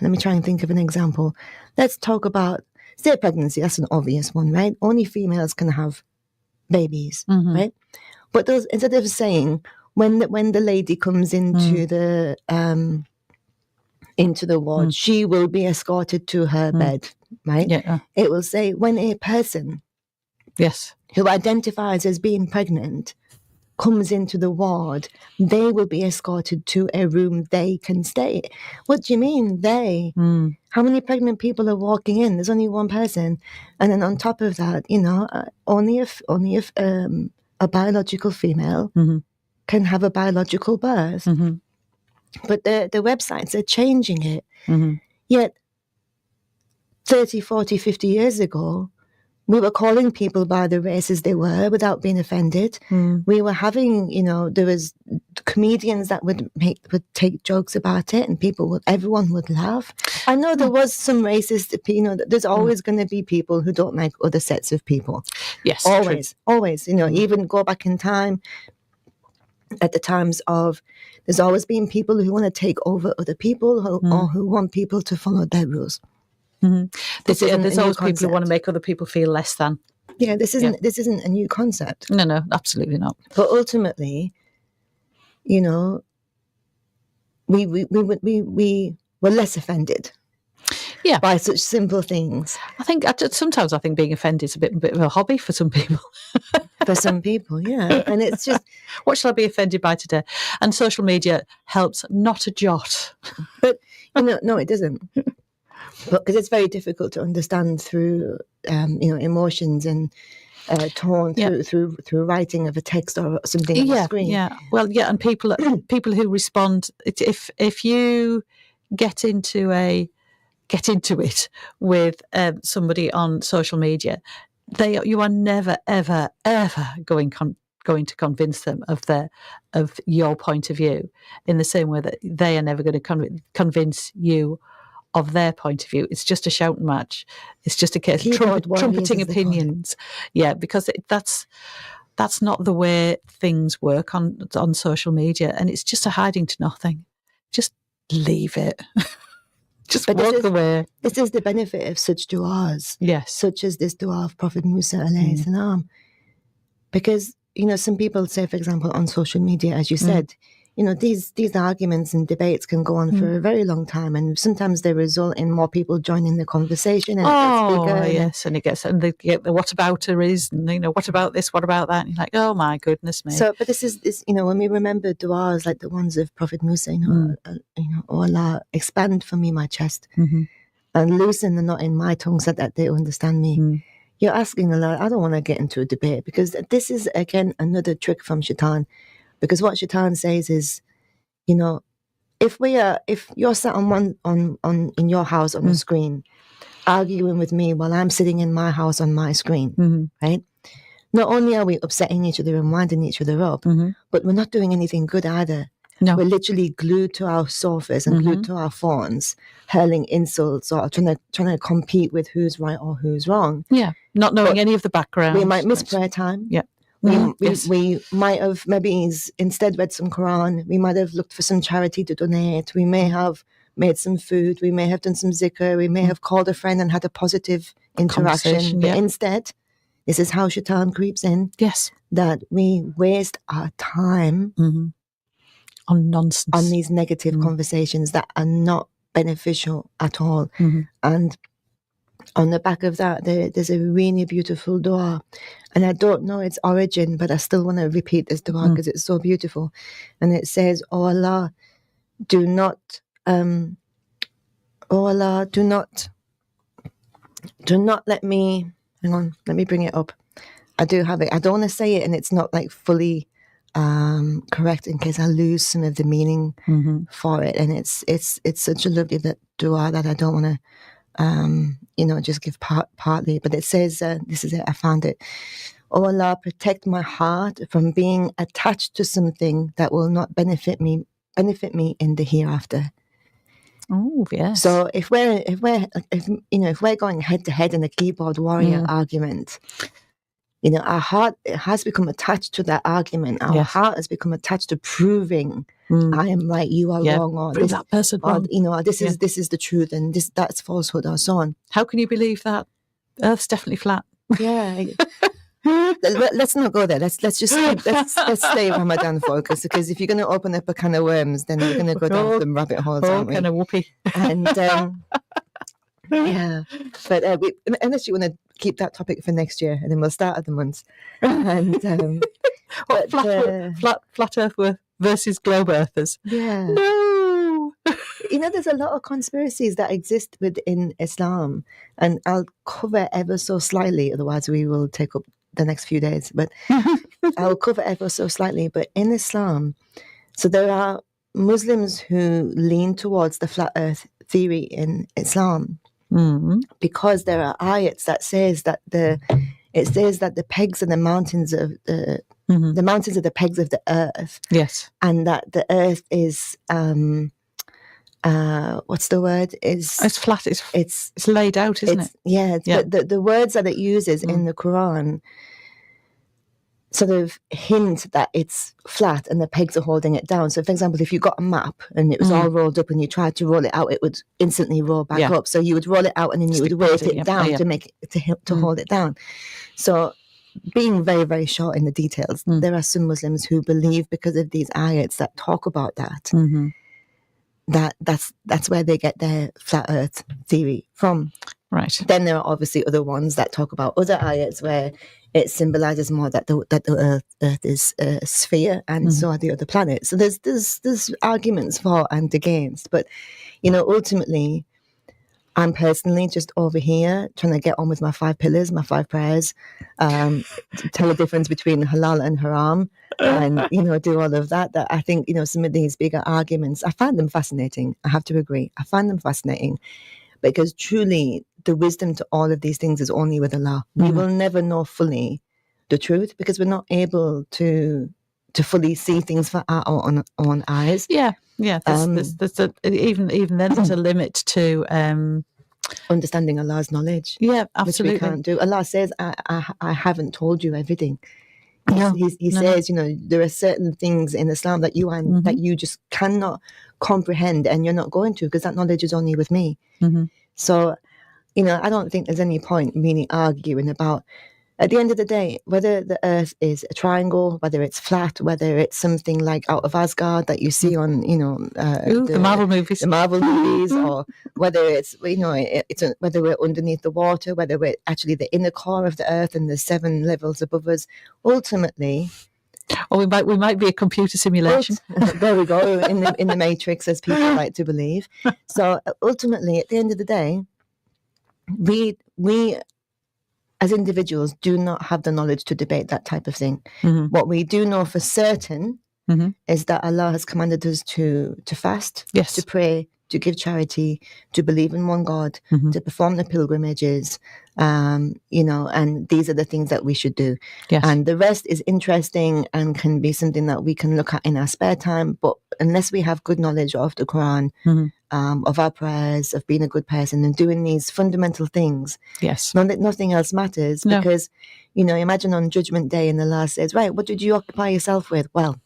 me try and think of an example. Let's talk about, say, pregnancy. That's an obvious one, right? Only females can have babies, right? But instead of saying when the lady comes into the ward, she will be escorted to her bed, right? Yeah. It will say when a person who identifies as being pregnant comes into the ward, they will be escorted to a room they can stay. What do you mean, they? How many pregnant people are walking in? There's only one person. And then on top of that, only if a biological female can have a biological birth. But the websites are changing it. Yet 30, 40, 50 years ago, we were calling people by the races they were without being offended. We were having, there was comedians that would take jokes about it, and everyone would laugh. I know there was some racist, there's always going to be people who don't like other sets of people. Yes. Always, even go back in time at the times of, there's always been people who want to take over other people or who want people to follow their rules. There's always people who want to make other people feel less than. Yeah, this isn't a new concept. No, absolutely not. But ultimately, we were we're less offended. Yeah. By such simple things. Sometimes I think being offended is a bit of a hobby for some people. For some people, yeah. And it's just... What shall I be offended by today? And social media helps not a jot. But, no, it doesn't. Because it's very difficult to understand through, emotions and tone through writing of a text or something on the screen. Yeah. Well, yeah, and people who respond, if you get into it with somebody on social media, you are never, ever, ever going to convince them of your point of view in the same way that they are never going to convince you of their point of view. It's just a shouting match. It's just a case of trumpeting opinions. Yeah, because that's not the way things work on social media, and it's just a hiding to nothing. Just leave it. Just walk away. This is the benefit of such du'as. Yes. Such as this du'a of Prophet Musa alayhi salam. Because, some people say, for example, on social media, as you said, these arguments and debates can go on for a very long time, and sometimes they result in more people joining the conversation. And and they get the whatabouteries, and what about this, what about that? And you're like, oh my goodness me. So, but this is when we remember du'as like the ones of Prophet Musa, oh Allah, expand for me my chest and loosen the knot in my tongue so that they understand me. You're asking Allah. I don't want to get into a debate, because this is again another trick from Shaitan. Because what Shaitan says is, if you're sat in your house on the screen, arguing with me while I'm sitting in my house on my screen, right? Not only are we upsetting each other and winding each other up, but we're not doing anything good either. No. We're literally glued to our sofas and glued to our phones, hurling insults or trying to compete with who's right or who's wrong. Yeah, not knowing any of the background. We might miss prayer time. Yeah. We might have maybe instead read some Quran. We might have looked for some charity to donate. We may have made some food. We may have done some zikr. We may have called a friend and had a positive interaction. But instead, this is how Shaitan creeps in. Yes. That we waste our time on nonsense, on these negative conversations that are not beneficial at all. And on the back of that, there's a really beautiful dua. And I don't know its origin, but I still want to repeat this dua because it's so beautiful. And it says, "Oh Allah, do not let me," hang on, let me bring it up. I do have it. I don't want to say it and it's not like fully correct in case I lose some of the meaning for it. And it's such a lovely dua that I don't want to just give partly, but it says, this is it, I found it. "Oh Allah, protect my heart from being attached to something that will not benefit me in the hereafter." Oh, yes. So if we're going head to head in a keyboard warrior argument, our heart has become attached to that argument. Our heart has become attached to proving I am right, you are wrong, or prove that person wrong. This is the truth, and that's falsehood, or so on. How can you believe that? Earth's definitely flat. Yeah. Let's not go there. Let's stay Ramadan focused, because if you're going to open up a can of worms, then we're going to go down some rabbit holes, aren't we? Kind of whoopee. And yeah, but unless you want to keep that topic for next year, and then we'll start at the months. And flat Earth versus globe Earthers. Yeah. No. There's a lot of conspiracies that exist within Islam, and I'll cover ever so slightly. Otherwise, we will take up the next few days. But I'll cover ever so slightly. But in Islam, so there are Muslims who lean towards the flat Earth theory in Islam. Because there are ayats that says that the pegs and the mountains of the mountains are the pegs of the earth. Yes, and that the earth is what's the word? It's flat. It's laid out, isn't it? Yeah. But the words that it uses in the Quran sort of hint that it's flat and the pegs are holding it down. So, for example, if you got a map and it was all rolled up and you tried to roll it out, it would instantly roll back up. So you would roll it out and then you would weight it down to make it to hold it down. So, being very, very short in the details, there are some Muslims who believe, because of these ayats that talk about that, that's where they get their flat Earth theory from. Right. Then there are obviously other ones that talk about other ayats where it symbolizes more that the Earth is a sphere, and so are the other planets. So there's arguments for and against, but ultimately, I'm personally just over here trying to get on with my 5 pillars, my 5 prayers, tell the difference between halal and haram, and do all of that. That I think some of these bigger arguments, I find them fascinating. I have to agree, I find them fascinating, because truly the wisdom to all of these things is only with Allah. We will never know fully the truth because we're not able to fully see things for our own eyes. Yeah. There's even then there's a limit to understanding Allah's knowledge. Yeah, absolutely. Which we can't do. Allah says, I haven't told you everything. He says, there are certain things in Islam that you just cannot comprehend, and you're not going to, because that knowledge is only with me. So, I don't think there's any point really arguing about, at the end of the day, whether the Earth is a triangle, whether it's flat, whether it's something like out of Asgard that you see on, the Marvel movies, or whether it's, whether we're underneath the water, whether we're actually the inner core of the Earth and the 7 levels above us. Ultimately, or we might be a computer simulation. There we go, in the Matrix, as people like to believe. So ultimately, at the end of the day, we as individuals do not have the knowledge to debate that type of thing. What we do know for certain is that Allah has commanded us to fast, to pray, to give charity, to believe in one God, to perform the pilgrimages, and these are the things that we should do. And the rest is interesting and can be something that we can look at in our spare time, but unless we have good knowledge of the Quran, of our prayers, of being a good person and doing these fundamental things, nothing else matters. Because imagine on Judgment Day, and Allah says, right, what did you occupy yourself with? Well,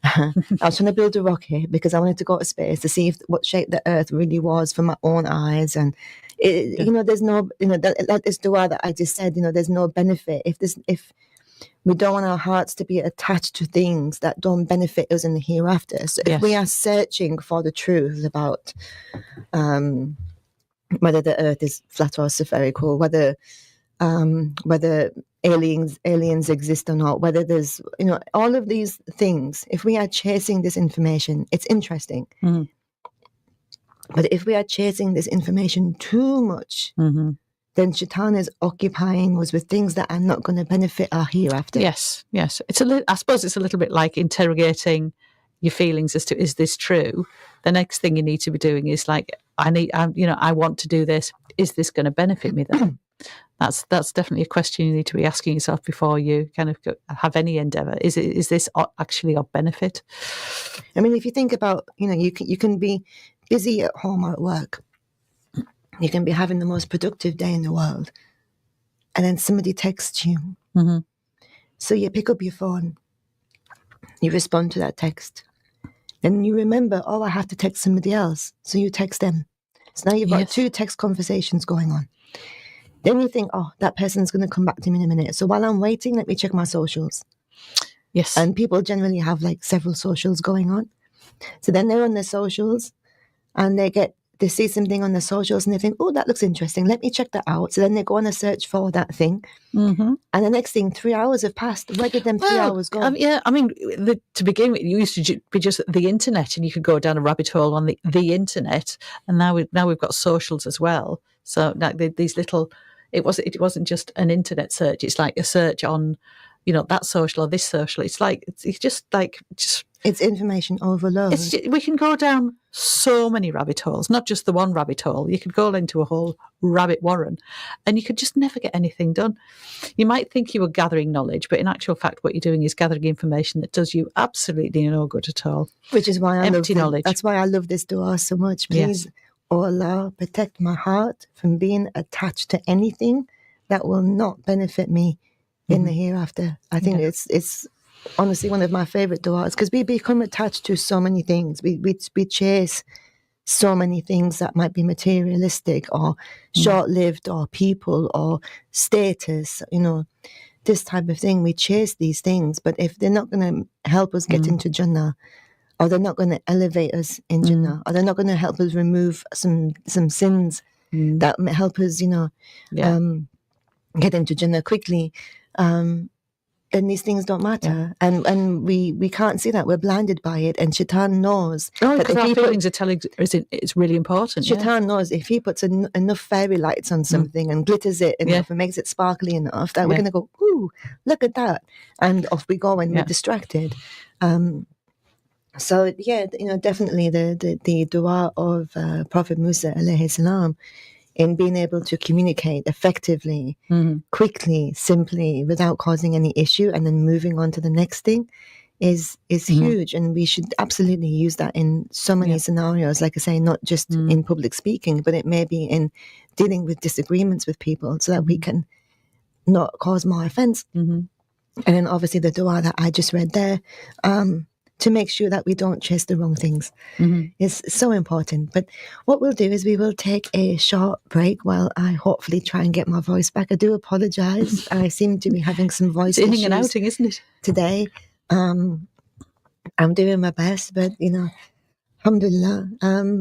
I was trying to build a rocket because I wanted to go to space to see what shape the Earth really was from my own eyes. And there's no, that is dua that I just said. There's no benefit if we don't want our hearts to be attached to things that don't benefit us in the hereafter. So if we are searching for the truth about whether the Earth is flat or spherical, whether aliens exist or not, whether there's all of these things, if we are chasing this information, it's interesting. But if we are chasing this information too much, then Shaitan is occupying us with things that are not going to benefit our hereafter. Yes. It's I suppose it's a little bit like interrogating your feelings as to, is this true? The next thing you need to be doing is like, I want to do this. Is this going to benefit me then? That's definitely a question you need to be asking yourself before you kind of have any endeavour. Is this actually of benefit? I mean, if you think about, you can be busy at home or at work. You can be having the most productive day in the world, and then somebody texts you. So you pick up your phone, you respond to that text, then you remember, I have to text somebody else. So you text them. So now you've got 2 text conversations going on. Then you think, that person's going to come back to me in a minute. So while I'm waiting, let me check my socials. Yes. And people generally have like several socials going on. So then they're on their socials, and they see something on their socials and they think, that looks interesting. Let me check that out. So then they go on a search for that thing. And the next thing, 3 hours have passed. Where did them 3 hours go? To begin with, it used to be just the internet, and you could go down a rabbit hole on the internet. And now we've got socials as well. So like these little, it wasn't just an internet search. It's like a search on, that social or this social. It's like, it's just it's information overload. We can go down so many rabbit holes, not just the one rabbit hole. You could go into a whole rabbit warren, and you could just never get anything done. You might think you were gathering knowledge, but in actual fact, what you're doing is gathering information that does you absolutely no good at all. Which is why knowledge. That's why I love this dua so much. Please, oh Allah, protect my heart from being attached to anything that will not benefit me in the hereafter. I think it's honestly one of my favorite du'as, because we become attached to so many things. We chase so many things that might be materialistic or short-lived, or people or status, this type of thing. We chase these things, but if they're not going to help us get into Jannah, or they're not going to elevate us in Jannah, or they're not going to help us remove some sins that may help us, get into Jannah quickly. And these things don't matter, and we can't see that. We're blinded by it, and Shaitan knows that because our feelings are telling it's really important. Shaitan knows if he puts enough fairy lights on something and glitters it enough and makes it sparkly enough that we're going to go, ooh, look at that, and off we go when we're distracted. So definitely the dua of Prophet Musa alayhi salam, in being able to communicate effectively, quickly, simply, without causing any issue, and then moving on to the next thing is huge. And we should absolutely use that in so many scenarios. Like I say, not just in public speaking, but it may be in dealing with disagreements with people, so that we can not cause more offense. And then obviously the dua that I just read there, to make sure that we don't chase the wrong things is so important. But what we'll do is we will take a short break while I hopefully try and get my voice back. I do apologise. I seem to be having some voice issues. It's inning and outing, isn't it? Today. I'm doing my best, but, alhamdulillah.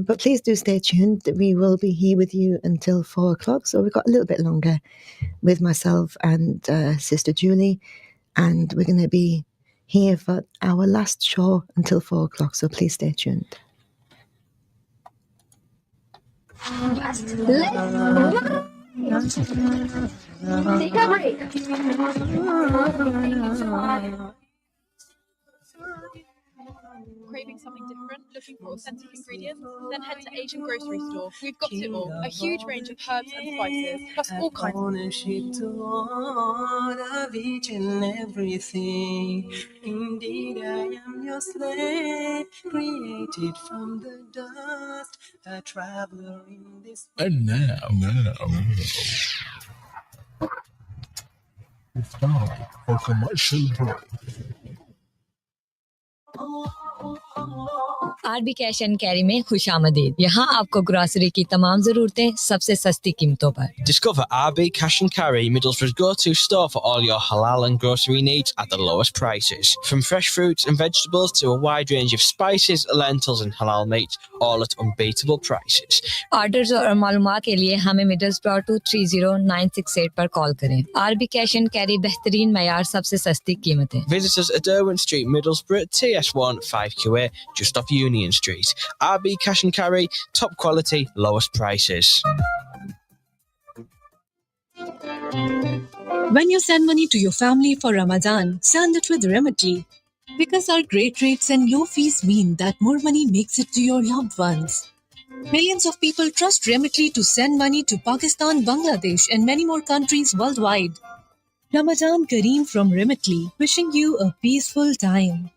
But please do stay tuned. We will be here with you until 4 o'clock. So we've got a little bit longer with myself and Sister Julie. And we're going to be here for our last show until 4 o'clock, so please stay tuned. Let's take a break. Craving something different, looking for authentic ingredients? Then head to Asian Grocery Store. We've got it all. A huge range of herbs and spices, plus all kinds of each and everything. Indeed, I am your slave, created from the dust, a traveler in this. And now. It's time for commercial break. RB cash and carry में खुशामदीद। यहाँ आपको grocery की तमाम जरूरतें सबसे सस्ती कीमतों पर। Discover RB Cash and Carry, Middlesbrough's go-to store for all your halal and grocery needs at the lowest prices. From fresh fruits and vegetables to a wide range of spices, lentils and halal meat, all at unbeatable prices. Orders और मालूमात के लिए हमें मिडलस्ब्रो 230968 पर call करें। RB cash and carry बेहतरीन मयार सबसे सस्ती कीमतें। Visit us at Derwent Street, Middlesbrough, TS1 5QA, just off Union Street. RB Cash and Carry, top quality, lowest prices. When you send money to your family for Ramadan, send it with Remitly. Because our great rates and low fees mean that more money makes it to your loved ones. Millions of people trust Remitly to send money to Pakistan, Bangladesh, and many more countries worldwide. Ramadan Kareem from Remitly, wishing you a peaceful time.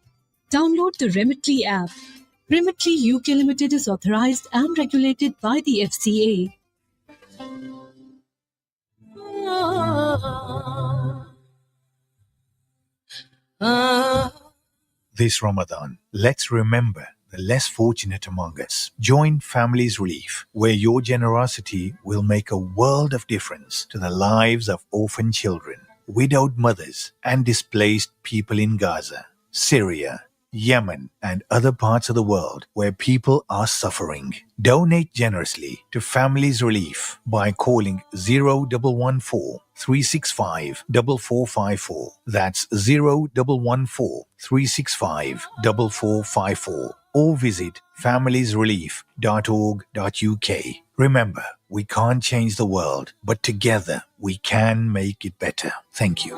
Download the Remitly app. Remitly UK Limited is authorized and regulated by the FCA. This Ramadan, let's remember the less fortunate among us. Join Families Relief, where your generosity will make a world of difference to the lives of orphan children, widowed mothers, and displaced people in Gaza, Syria, Yemen, and other parts of the world where people are suffering. Donate generously to Families Relief by calling 0114 365 4454. That's 0114 365 4454. Or visit familiesrelief.org.uk. Remember, we can't change the world, but together we can make it better. Thank you.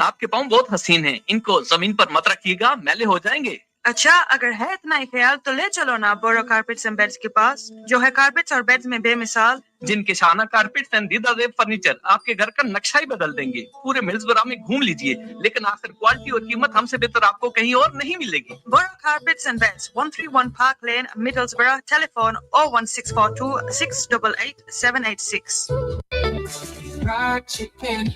आपके पाँव बहुत हसीन हैं, इनको जमीन पर मत रखिएगा, मैले हो जाएंगे। अच्छा, अगर है इतना ही ख्याल तो ले चलो ना बोरो कारपेट्स एंड बेड्स के पास, जो है कारपेट्स और बेड्स में बेमिसाल। जिनके शाना कारपेट्स एंड दीदा जेब फर्नीचर आपके घर का नक्शा ही बदल देंगे। पूरे मिल्सबरा में घूम लीजिए, लेकिन आखिर क्वालिटी और कीमत हमसे बेहतर आपको कहीं और नहीं मिलेगी। Boro carpets and beds, 131 Park Lane, Middlesbrough, telephone 01642 688 786। fried chicken,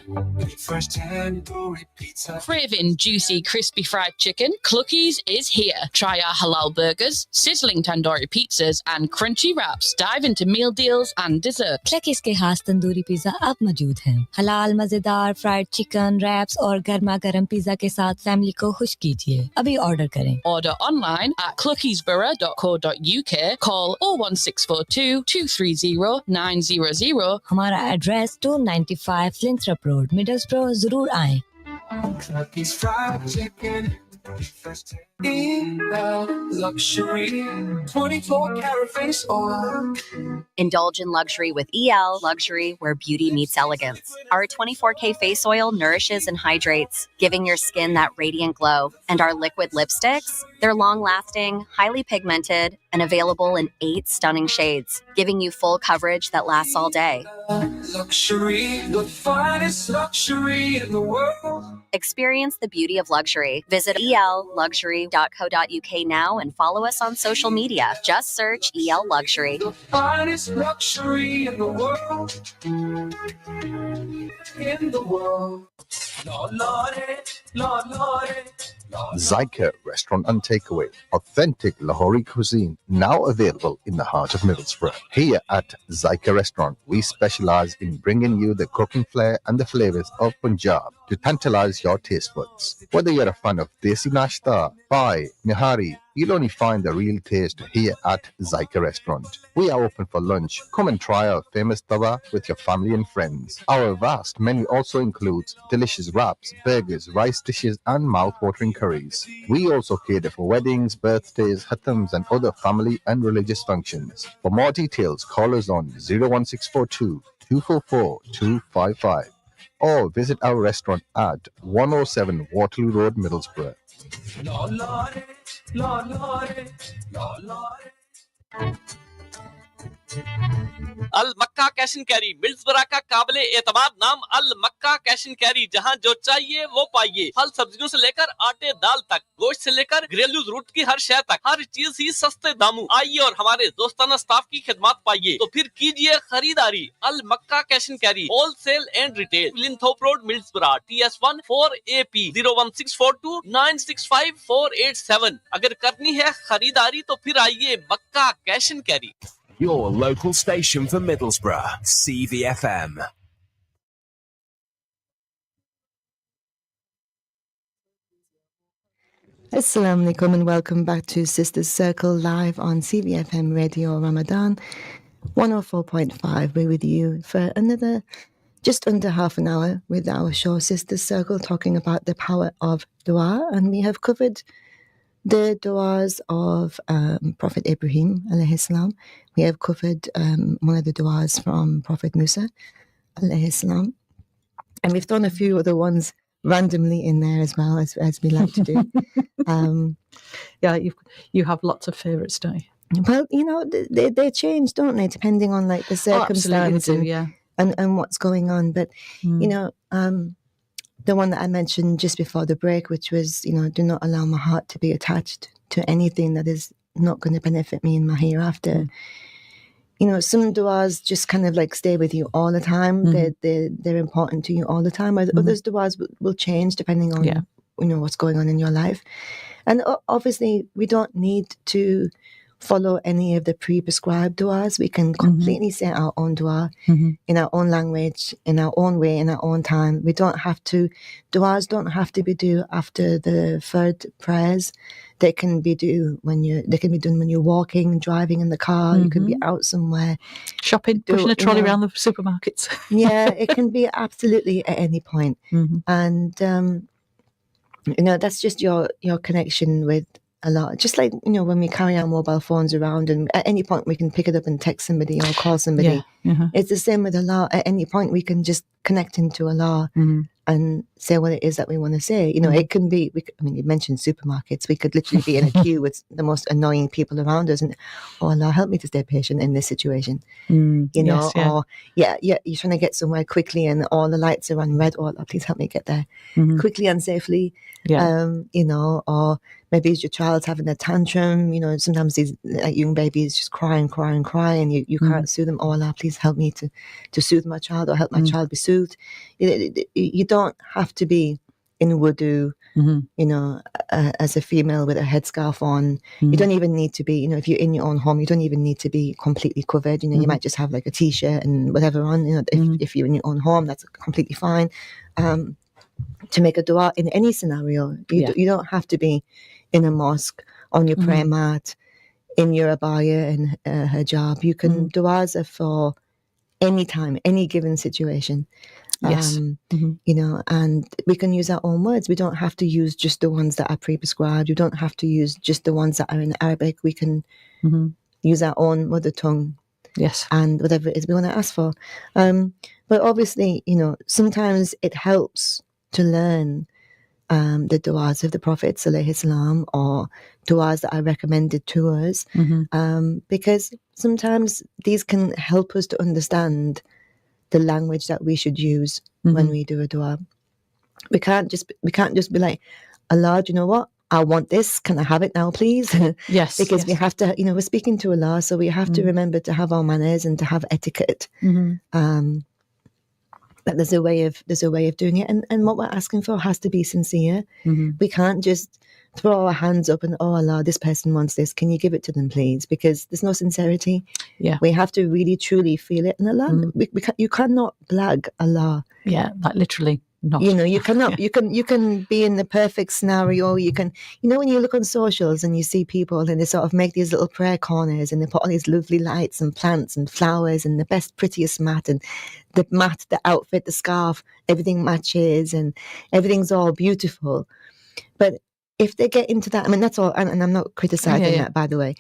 fresh tandoori pizza. Craving juicy, crispy fried chicken? Clucky's is here. Try our halal burgers, sizzling tandoori pizzas, and crunchy wraps. Dive into meal deals and dessert. Clucky's के खास tandoori pizza अब मौजूद हैं। हलाल मज़ेदार fried chicken raps और गर्मा गर्म पिज़्ज़ा के साथ फैमिली को खुश कीजिए। अभी ऑर्डर करें। Order online at cluckiesborough.co.uk. Call 01642 230 900. हमारा एड्रेस 295 फ्लिंथ्रॉप रोड, मिडलस्ब्रो। जरूर आएं। Clucky's fried chicken, fresh luxury, 24-karat face oil. Indulge in luxury with EL Luxury, where beauty meets elegance. Our 24K face oil nourishes and hydrates, giving your skin that radiant glow. And our liquid lipsticks, they're long-lasting, highly pigmented, and available in 8 stunning shades, giving you full coverage that lasts all day. Luxury, the finest luxury in the world. Experience the beauty of luxury. Visit elluxury.co.uk now and follow us on social media. Just search EL Luxury. The finest luxury in the world. In the world. Lord, Lord. Zyka Restaurant and Takeaway. Authentic Lahori cuisine now available in the heart of Middlesbrough. Here at Zyka Restaurant, we specialize in bringing you the cooking flair and the flavors of Punjab to tantalize your taste buds. Whether you're a fan of Desi Nashta, Pai, Nihari, you'll only find the real taste here at Zyka Restaurant. We are open for lunch. Come and try our famous tawa with your family and friends. Our vast menu also includes delicious wraps, burgers, rice dishes, and mouth-watering curries. We also cater for weddings, birthdays, hatams, and other family and religious functions. For more details, call us on 01642 244 255 or visit our restaurant at 107 Waterloo Road, Middlesbrough. Al Makkah cash and carry Middlesbrough का काबिले एतमाद नाम Al Makkah cash and carry, जहां जो चाहिए वो पाइए। फल सब्जियों से लेकर आटे दाल तक, गोश्त से लेकर घरेलू रूट की हर शय तक, हर चीज ही सस्ते दामों। आइए और हमारे दोस्ताना स्टाफ की खिदमत पाइए। तो फिर कीजिए खरीदारी। Al Makkah cash and carry wholesale and retail, Linthorpe road, Middlesbrough, TS1 4AP 01642 965 487। अगर करनी है खरीदारी तो फिर आइए Makkah cash and carry. Your local station for Middlesbrough, CVFM. Assalamu alaikum and welcome back to Sisters Circle live on CVFM Radio Ramadan 104.5. We're with you for another just under half an hour with our show Sisters Circle, talking about the power of dua, and we have covered the du'as of Prophet Ibrahim alayhi salam. We have covered one of the du'as from Prophet Musa alayhi salam. And we've thrown a few other ones randomly in there as well, as we like to do. Yeah, you have lots of favourites, don't you? Well, you know, they change, don't they, depending on like the circumstance and what's going on. But, you know, the one that I mentioned just before the break, which was, you know, do not allow my heart to be attached to anything that is not going to benefit me in my hereafter. You know, some du'as just kind of like stay with you all the time. They're important to you all the time. Others du'as will change depending on, you know, what's going on in your life. And obviously, we don't need to follow any of the pre-prescribed du'as. We can completely say our own du'a in our own language, in our own way, in our own time. We don't have to, du'as don't have to be due after the third prayers. They can be done when you're walking, driving in the car. You could be out somewhere, shopping, pushing a trolley around the supermarkets. Yeah, it can be absolutely at any point. And you know, that's just your connection with Allah. Just like, you know, when we carry our mobile phones around and at any point we can pick it up and text somebody or call somebody. It's the same with Allah. At any point we can just connect into Allah and say what it is that we want to say. You know, it can be, I mean, you mentioned supermarkets. We could literally be in a queue with the most annoying people around us and, oh Allah, help me to stay patient in this situation. You know, or you're trying to get somewhere quickly and all the lights are on red. Oh Allah, please help me get there quickly and safely. You know, or maybe your child's having a tantrum. You know, sometimes these young babies just cry, and you can't soothe them. Oh Allah, please help me to soothe my child, or help my child be soothed. You don't have to be in wudu, you know, as a female with a headscarf on. You don't even need to be, you know, if you're in your own home, you don't even need to be completely covered. You know, you might just have like a t-shirt and whatever on. You know, if you're in your own home, that's completely fine. To make a dua in any scenario, you don't have to be in a mosque on your prayer mat in your abaya and hijab. You can duas are for any time, any given situation. Yes. You know, and we can use our own words. We don't have to use just the ones that are pre-prescribed. You don't have to use just the ones that are in Arabic. We can use our own mother tongue. Yes. And whatever it is we want to ask for. But obviously, you know, sometimes it helps to learn the du'as of the Prophet ﷺ, or du'as that are recommended to us, because sometimes these can help us to understand the language that we should use when we do a du'a. We can't just be like, Allah, do you know what? I want this. Can I have it now, please? Yes. Because we have to, you know, we're speaking to Allah, so we have to remember to have our manners and to have etiquette. That there's a way of doing it, and what we're asking for has to be sincere. We can't just throw our hands up and, oh Allah, this person wants this, can you give it to them please? Because there's no sincerity. We have to really truly feel it. And Allah, you cannot blag Allah. Like literally not. You know, you cannot. You can be in the perfect scenario. You can, you know, when you look on socials and you see people and they sort of make these little prayer corners and they put all these lovely lights and plants and flowers and the best, prettiest mat, and the mat, the outfit, the scarf, everything matches and everything's all beautiful. But if they get into that, I mean, that's all, and I'm not criticizing that, by the way,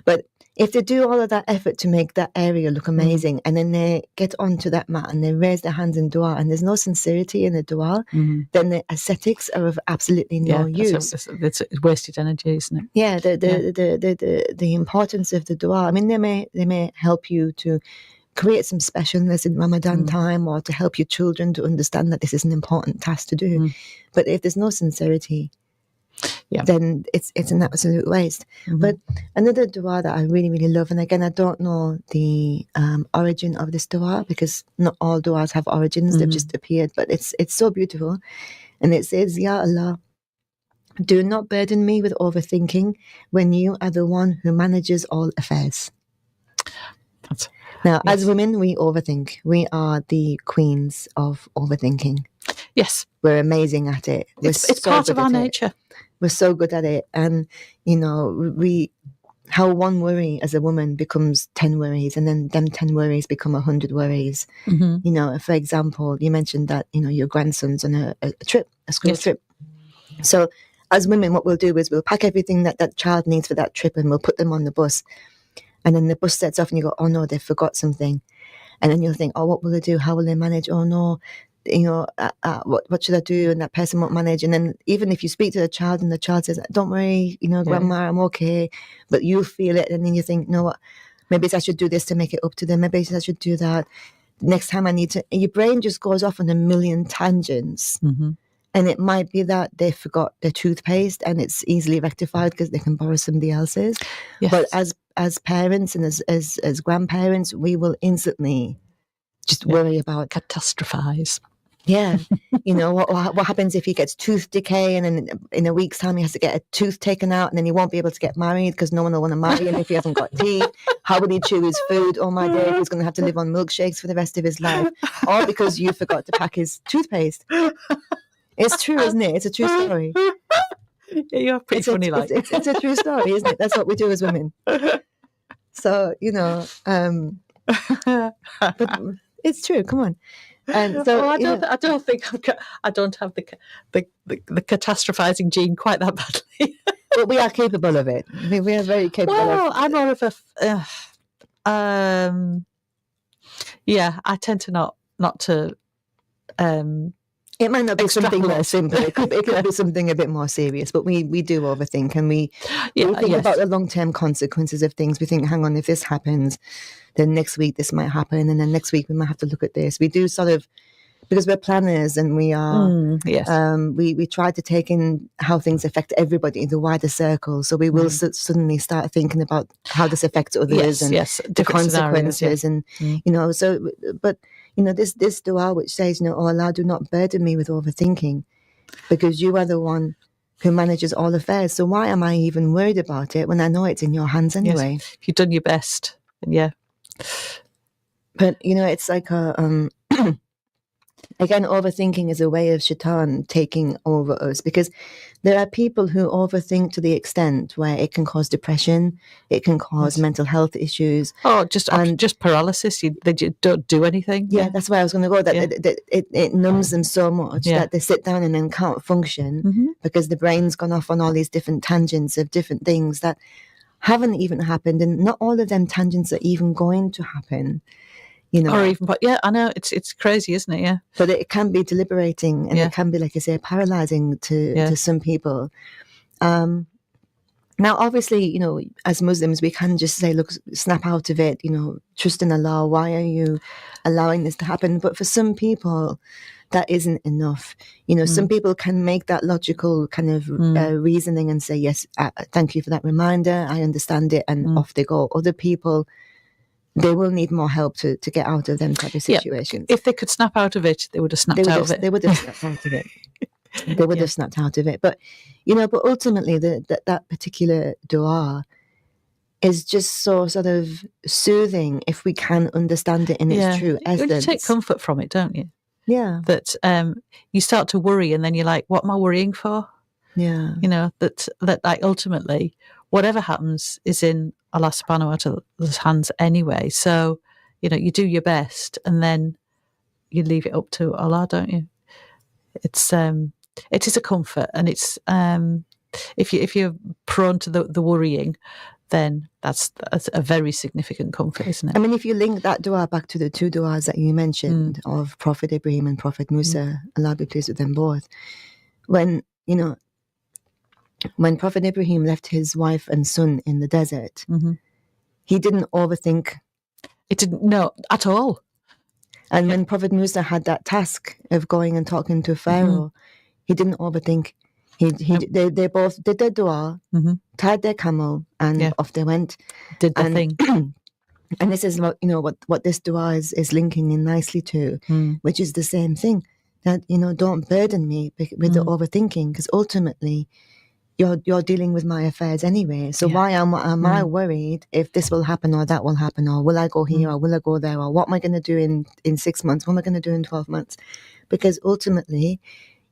but if they do all of that effort to make that area look amazing, and then they get onto that mat and they raise their hands in dua, and there's no sincerity in the dua, then the aesthetics are of absolutely no use. It's wasted energy, isn't it? Yeah, the importance of the dua. I mean, they may help you to create some specialness in Ramadan time, or to help your children to understand that this is an important task to do. But if there's no sincerity, then it's an absolute waste. But another dua that I really, really love, and again, I don't know the origin of this dua, because not all duas have origins, they've just appeared, but it's so beautiful. And it says, Ya Allah, do not burden me with overthinking when you are the one who manages all affairs. Now, as women, we overthink. We are the queens of overthinking. Yes. We're amazing at it. It's part of our nature. We're so good at it. And, you know, how one worry as a woman becomes 10 worries, and then them 10 worries become 100 worries. You know, for example, you mentioned that, you know, your grandson's on a school trip. So as women, what we'll do is we'll pack everything that child needs for that trip, and we'll put them on the bus. And then the bus sets off and you go, oh no, they forgot something. And then you'll think, oh, what will they do? How will they manage? Oh no, you know, what should I do? And that person won't manage. And then even if you speak to the child and the child says, don't worry, you know, Grandma, I'm okay. But you feel it. And then you think, no, what? Maybe I should do this to make it up to them. Maybe I should do that. Next time I need to. And your brain just goes off on a million tangents. And it might be that they forgot their toothpaste, and it's easily rectified because they can borrow somebody else's. But as parents and as grandparents, we will instantly just worry about, catastrophize. Yeah. You know, what happens if he gets tooth decay, and then in a week's time he has to get a tooth taken out, and then he won't be able to get married because no one will want to marry him if he hasn't got teeth. How will he chew his food? Oh my day, he's going to have to live on milkshakes for the rest of his life. All because you forgot to pack his toothpaste. It's true, isn't it? It's a true story. Yeah, you're pretty funny. It's a true story, isn't it? That's what we do as women. So, you know, but it's true. Come on. And so I don't think I don't have the catastrophizing gene quite that badly. But we are capable of it. I mean, we are very capable. Well, I'm more of a. I tend to not to. It might not be something more simple. It could be something a bit more serious, but we do overthink, and we think about the long-term consequences of things. We think, hang on, if this happens, then next week this might happen, and then next week we might have to look at this. We do sort of because we're planners and we are, yes. We try to take in how things affect everybody in the wider circle. So we will suddenly start thinking about how this affects others and the different scenarios, consequences. And, you know, so, but, you know, this dua which says, you know, oh Allah, do not burden me with overthinking, because you are the one who manages all affairs. So why am I even worried about it when I know it's in your hands anyway? Yes. You've done your best. Yeah. But, you know, it's like a, again, overthinking is a way of shaitan taking over us, because there are people who overthink to the extent where it can cause depression, it can cause mental health issues. Oh, just paralysis. They don't do anything. Yeah, that's where I was going to go. That it numbs them so much that they sit down and then can't function because the brain's gone off on all these different tangents of different things that haven't even happened, and not all of them tangents are even going to happen. You know, or even, but yeah, I know it's crazy, isn't it? Yeah, but it can be deliberating, and it can be, like I say, paralyzing to some people. Now, obviously, you know, as Muslims, we can just say, look, snap out of it. You know, trust in Allah. Why are you allowing this to happen? But for some people, that isn't enough. You know, some people can make that logical kind of reasoning and say, yes, thank you for that reminder. I understand it, and off they go. Other people, they will need more help to get out of them type of situations. If they could snap out of it, they would have snapped out of it. They would have snapped out of it. They would have snapped out of it. But, you know, but ultimately that particular dua is just so sort of soothing if we can understand it in its true essence. You take comfort from it, don't you? Yeah. That you start to worry, and then you're like, what am I worrying for? Yeah. You know, that like ultimately whatever happens is in Allah subhanahu wa ta'ala's hands anyway. So, you know, you do your best and then you leave it up to Allah, don't you? It is a comfort, and it's if you're prone to the worrying, then that's a very significant comfort, isn't it? I mean, if you link that dua back to the two duas that you mentioned of Prophet Ibrahim and Prophet Musa, Allah be pleased with them both, when Prophet Ibrahim left his wife and son in the desert, he didn't overthink. It didn't, no, at all. And when Prophet Musa had that task of going and talking to Pharaoh, he didn't overthink. They both did their dua, tied their camel, and off they went. Did the thing. And this is what this dua is linking in nicely to, which is the same thing. That, you know, don't burden me with the overthinking, because ultimately you're dealing with my affairs anyway. So why am I worried if this will happen or that will happen, or will I go here or will I go there, or what am I going to do in 6 months? What am I going to do in 12 months? Because ultimately,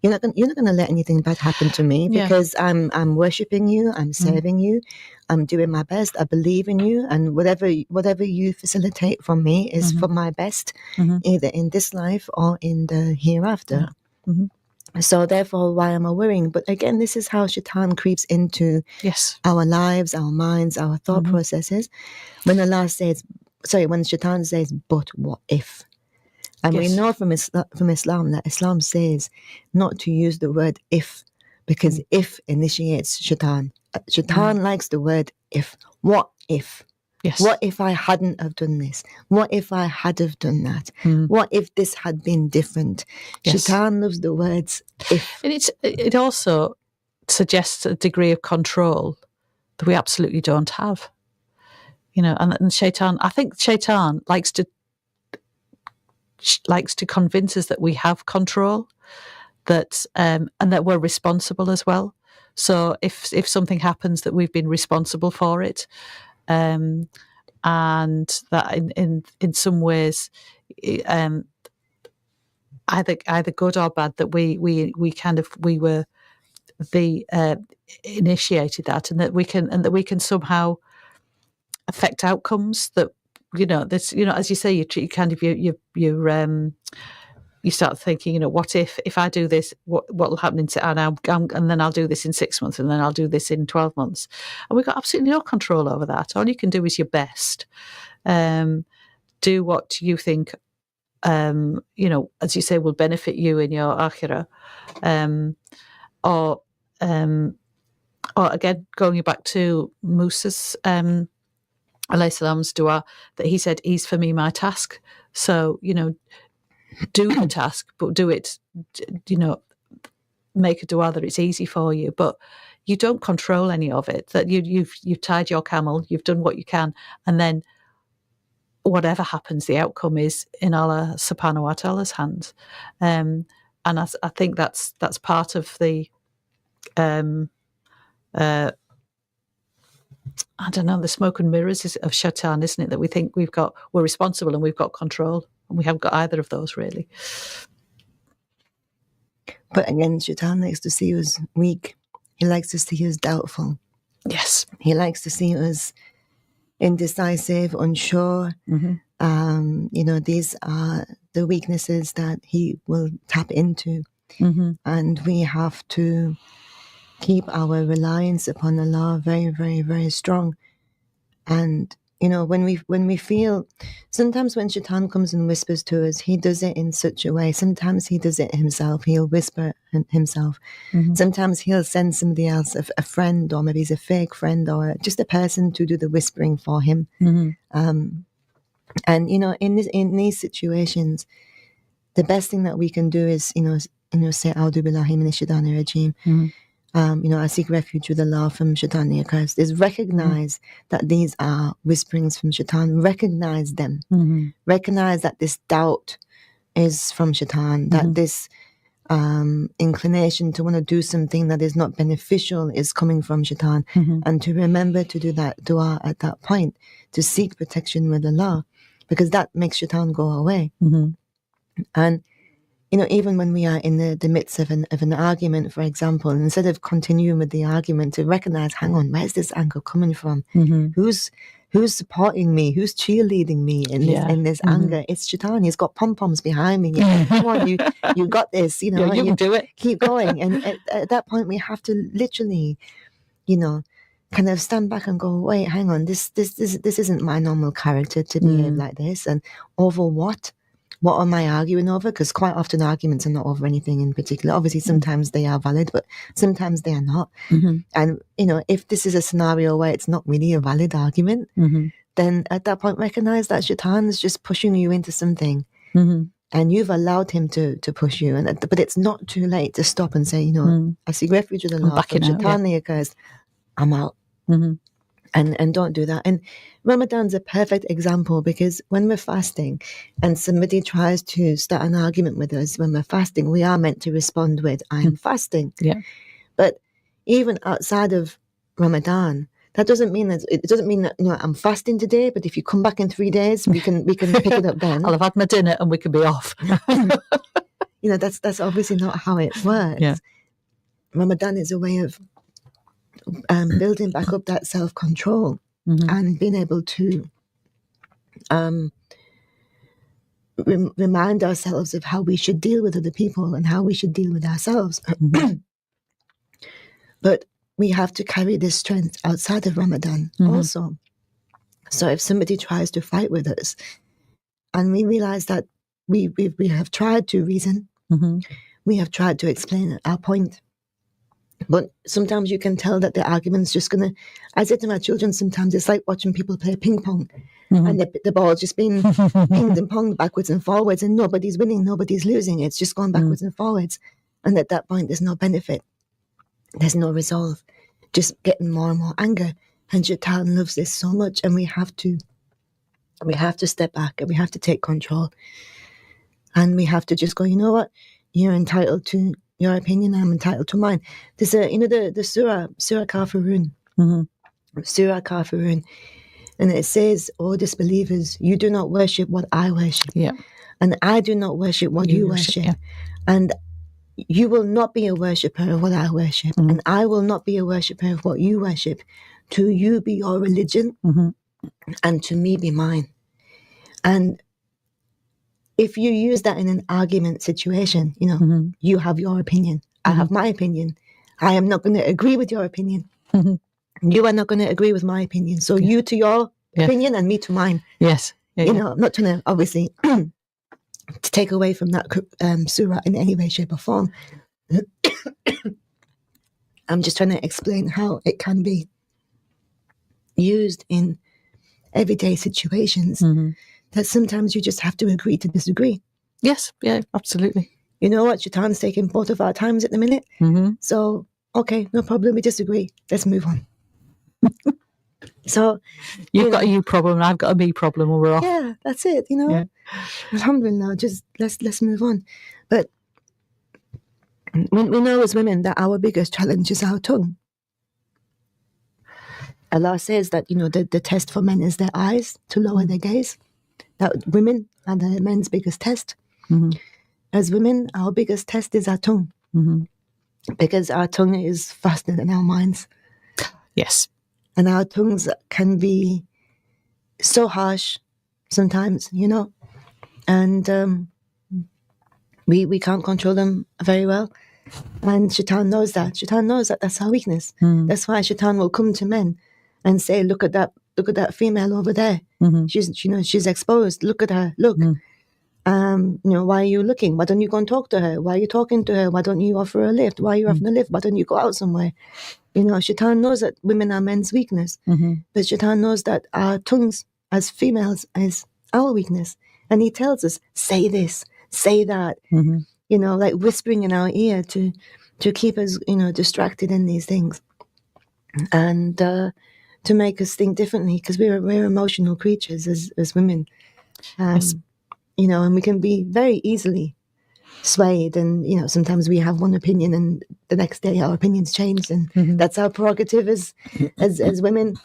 you're not going to let anything bad happen to me, because I'm worshipping you, I'm serving you, I'm doing my best, I believe in you, and whatever you facilitate from me is for my best, either in this life or in the hereafter. So therefore, why am I worrying? But again, this is how shaitan creeps into our lives, our minds, our thought processes. When Allah says, when shaitan says, but what if? And we know from Islam that Islam says not to use the word if, because if initiates shaitan. Shaitan likes the word if. What if? Yes. What if I hadn't have done this? What if I had have done that? What if this had been different? Yes. Shaitan loves the words if. And it also suggests a degree of control that we absolutely don't have. You know, and shaitan, I think shaitan likes to convince us that we have control, that and that we're responsible as well. So if something happens, that we've been responsible for it. And that in some ways, either good or bad, that we were the initiated that, and that we can somehow affect outcomes. That, you know, this, you know, as you say, you kind of you start thinking, you know, what if I do this, what will happen and then I'll do this in 6 months, and then I'll do this in 12 months. And we've got absolutely no control over that. All you can do is your best. Do what you think, you know, as you say, will benefit you in your akhirah. Or again, going back to Musa's, alayhi salam's dua, that he said, ease for me my task. So, you know, do the task, but do it, make a dua that it's easy for you, but you don't control any of it. That you've tied your camel, you've done what you can, and then whatever happens, the outcome is in Allah subhanahu wa ta'ala's hands. And I think that's part of the I don't know, the smoke and mirrors of shaitan, isn't it? That we think we're responsible and we've got control, and we haven't got either of those really. But again, shaitan likes to see us weak. He likes to see us doubtful. Yes. He likes to see us indecisive, unsure. These are the weaknesses that he will tap into. And we have to keep our reliance upon Allah very, very, very strong. And when we feel, sometimes when shaitan comes and whispers to us, he does it in such a way. Sometimes he does it himself. He'll whisper himself. Sometimes he'll send somebody else, a friend, or maybe he's a fake friend, or just a person to do the whispering for him. And in these situations, the best thing that we can do is say A'udhu billahi minash shaitani rajim. I seek refuge with Allah from shaitan accursed, is recognize that these are whisperings from shaitan. Recognize them. Recognize that this doubt is from shaitan, that this inclination to want to do something that is not beneficial is coming from shaitan, and to remember to do that dua at that point, to seek protection with Allah, because that makes shaitan go away. And even when we are in the midst of an argument, for example, instead of continuing with the argument, to recognize, hang on, where's this anger coming from? Who's supporting me? Who's cheerleading me in this anger? It's shaitan. He's got pom-poms behind me. Come on, you got this. You can do it. Keep going. And at that point, we have to literally, kind of stand back and go, wait, hang on, this isn't my normal character to behave like this. And over what? What am I arguing over? Because quite often arguments are not over anything in particular. Obviously, sometimes they are valid, but sometimes they are not. And, if this is a scenario where it's not really a valid argument, then at that point, recognize that shaitan is just pushing you into something. And you've allowed him to push you. But it's not too late to stop and say, I seek refuge with Allah from shaitan accursed. I'm out. And don't do that. And Ramadan's a perfect example, because when we're fasting and somebody tries to start an argument with us when we're fasting, we are meant to respond with, I am fasting. But even outside of Ramadan, that doesn't mean that I'm fasting today, but if you come back in 3 days, we can pick it up then. I'll have had my dinner and we can be off. That's obviously not how it works. Ramadan is a way of building back up that self-control and being able to remind ourselves of how we should deal with other people and how we should deal with ourselves. But we have to carry this strength outside of Ramadan also. So if somebody tries to fight with us and we realize that we have tried to reason, we have tried to explain our point, but sometimes you can tell that the argument's just going to, I say to my children sometimes, it's like watching people play ping pong and the ball's just being pinged and ponged backwards and forwards, and nobody's winning, nobody's losing. It's just going backwards and forwards. And at that point, there's no benefit. There's no resolve. Just getting more and more anger. And shaitan loves this so much, and we have to step back and we have to take control. And we have to just go, you know what? You're entitled to your opinion, I'm entitled to mine. There's the Surah Kafirun. Surah Kafirun. And it says, "O disbelievers, you do not worship what I worship. And I do not worship what you worship. And you will not be a worshipper of what I worship. And I will not be a worshipper of what you worship. To you be your religion, and to me be mine." And if you use that in an argument situation, you have your opinion. I have my opinion. I am not going to agree with your opinion. You are not going to agree with my opinion. So you to your opinion and me to mine. Yes. I'm not trying to, obviously, to take away from that surah in any way, shape or form. I'm just trying to explain how it can be used in everyday situations. That sometimes you just have to agree to disagree. Yes, yeah, absolutely. You know what? Shaitan's taking both of our times at the minute. Mm-hmm. So, okay, no problem. We disagree. Let's move on. So, You've got a you problem and I've got a me problem, and we're off. Yeah, that's it. You know, Yeah. Alhamdulillah, just let's move on. But we know as women that our biggest challenge is our tongue. Allah says that, you know, the test for men is their eyes, to lower their gaze. That women are the men's biggest test. Mm-hmm. As women, our biggest test is our tongue. Mm-hmm. Because our tongue is faster than our minds. Yes. And our tongues can be so harsh sometimes, you know. And we can't control them very well. And Shaitan knows that. Shaitan knows that that's our weakness. Mm. That's why Shaitan will come to men and say, look at that female over there. Mm-hmm. She's exposed. Look at her. Look. You know, why are you looking? Why don't you go and talk to her? Why are you talking to her? Why don't you offer her a lift? Why are you offering a lift? Why don't you go out somewhere? You know, Shaitan knows that women are men's weakness. Mm-hmm. But Shaitan knows that our tongues as females is our weakness. And he tells us, say this, say that. Mm-hmm. You know, like whispering in our ear to keep us, you know, distracted in these things. And to make us think differently, because we're emotional creatures as women. Yes. You know, and we can be very easily swayed, and you know, sometimes we have one opinion and the next day our opinions change, and that's our prerogative as women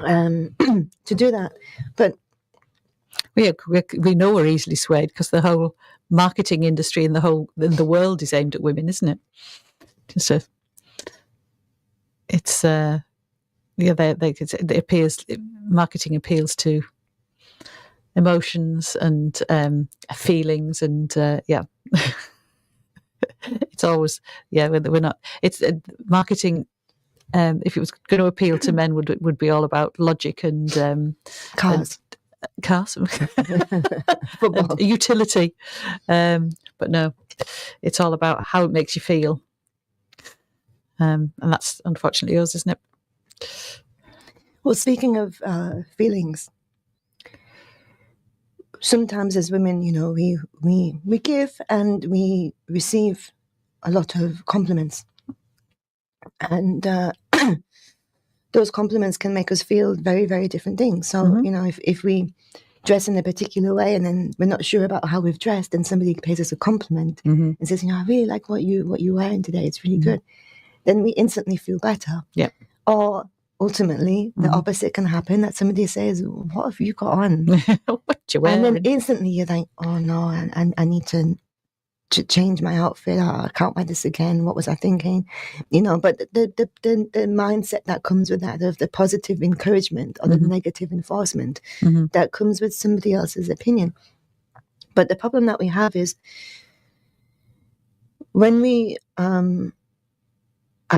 to do that. But we know we're easily swayed because the whole marketing industry and the world is aimed at women, isn't it? Marketing appeals to emotions and feelings, and it's always we're not. It's marketing. If it was going to appeal to men, would be all about logic and cars, and utility. But no, it's all about how it makes you feel, and that's unfortunately yours, isn't it? Well, speaking of feelings, sometimes as women, you know, we give and we receive a lot of compliments, and those compliments can make us feel very, very different things. So, you know, if we dress in a particular way and then we're not sure about how we've dressed, and somebody pays us a compliment and says, you know, I really like what you're wearing today, it's really good, then we instantly feel better. Yeah. Or ultimately the opposite can happen, that somebody says, what have you got on? What you wearing? And then instantly you're like, oh no, I need to change my outfit. I can't wear this again. What was I thinking? You know, but the mindset that comes with that, of the positive encouragement or the negative enforcement that comes with somebody else's opinion. But the problem that we have is when we are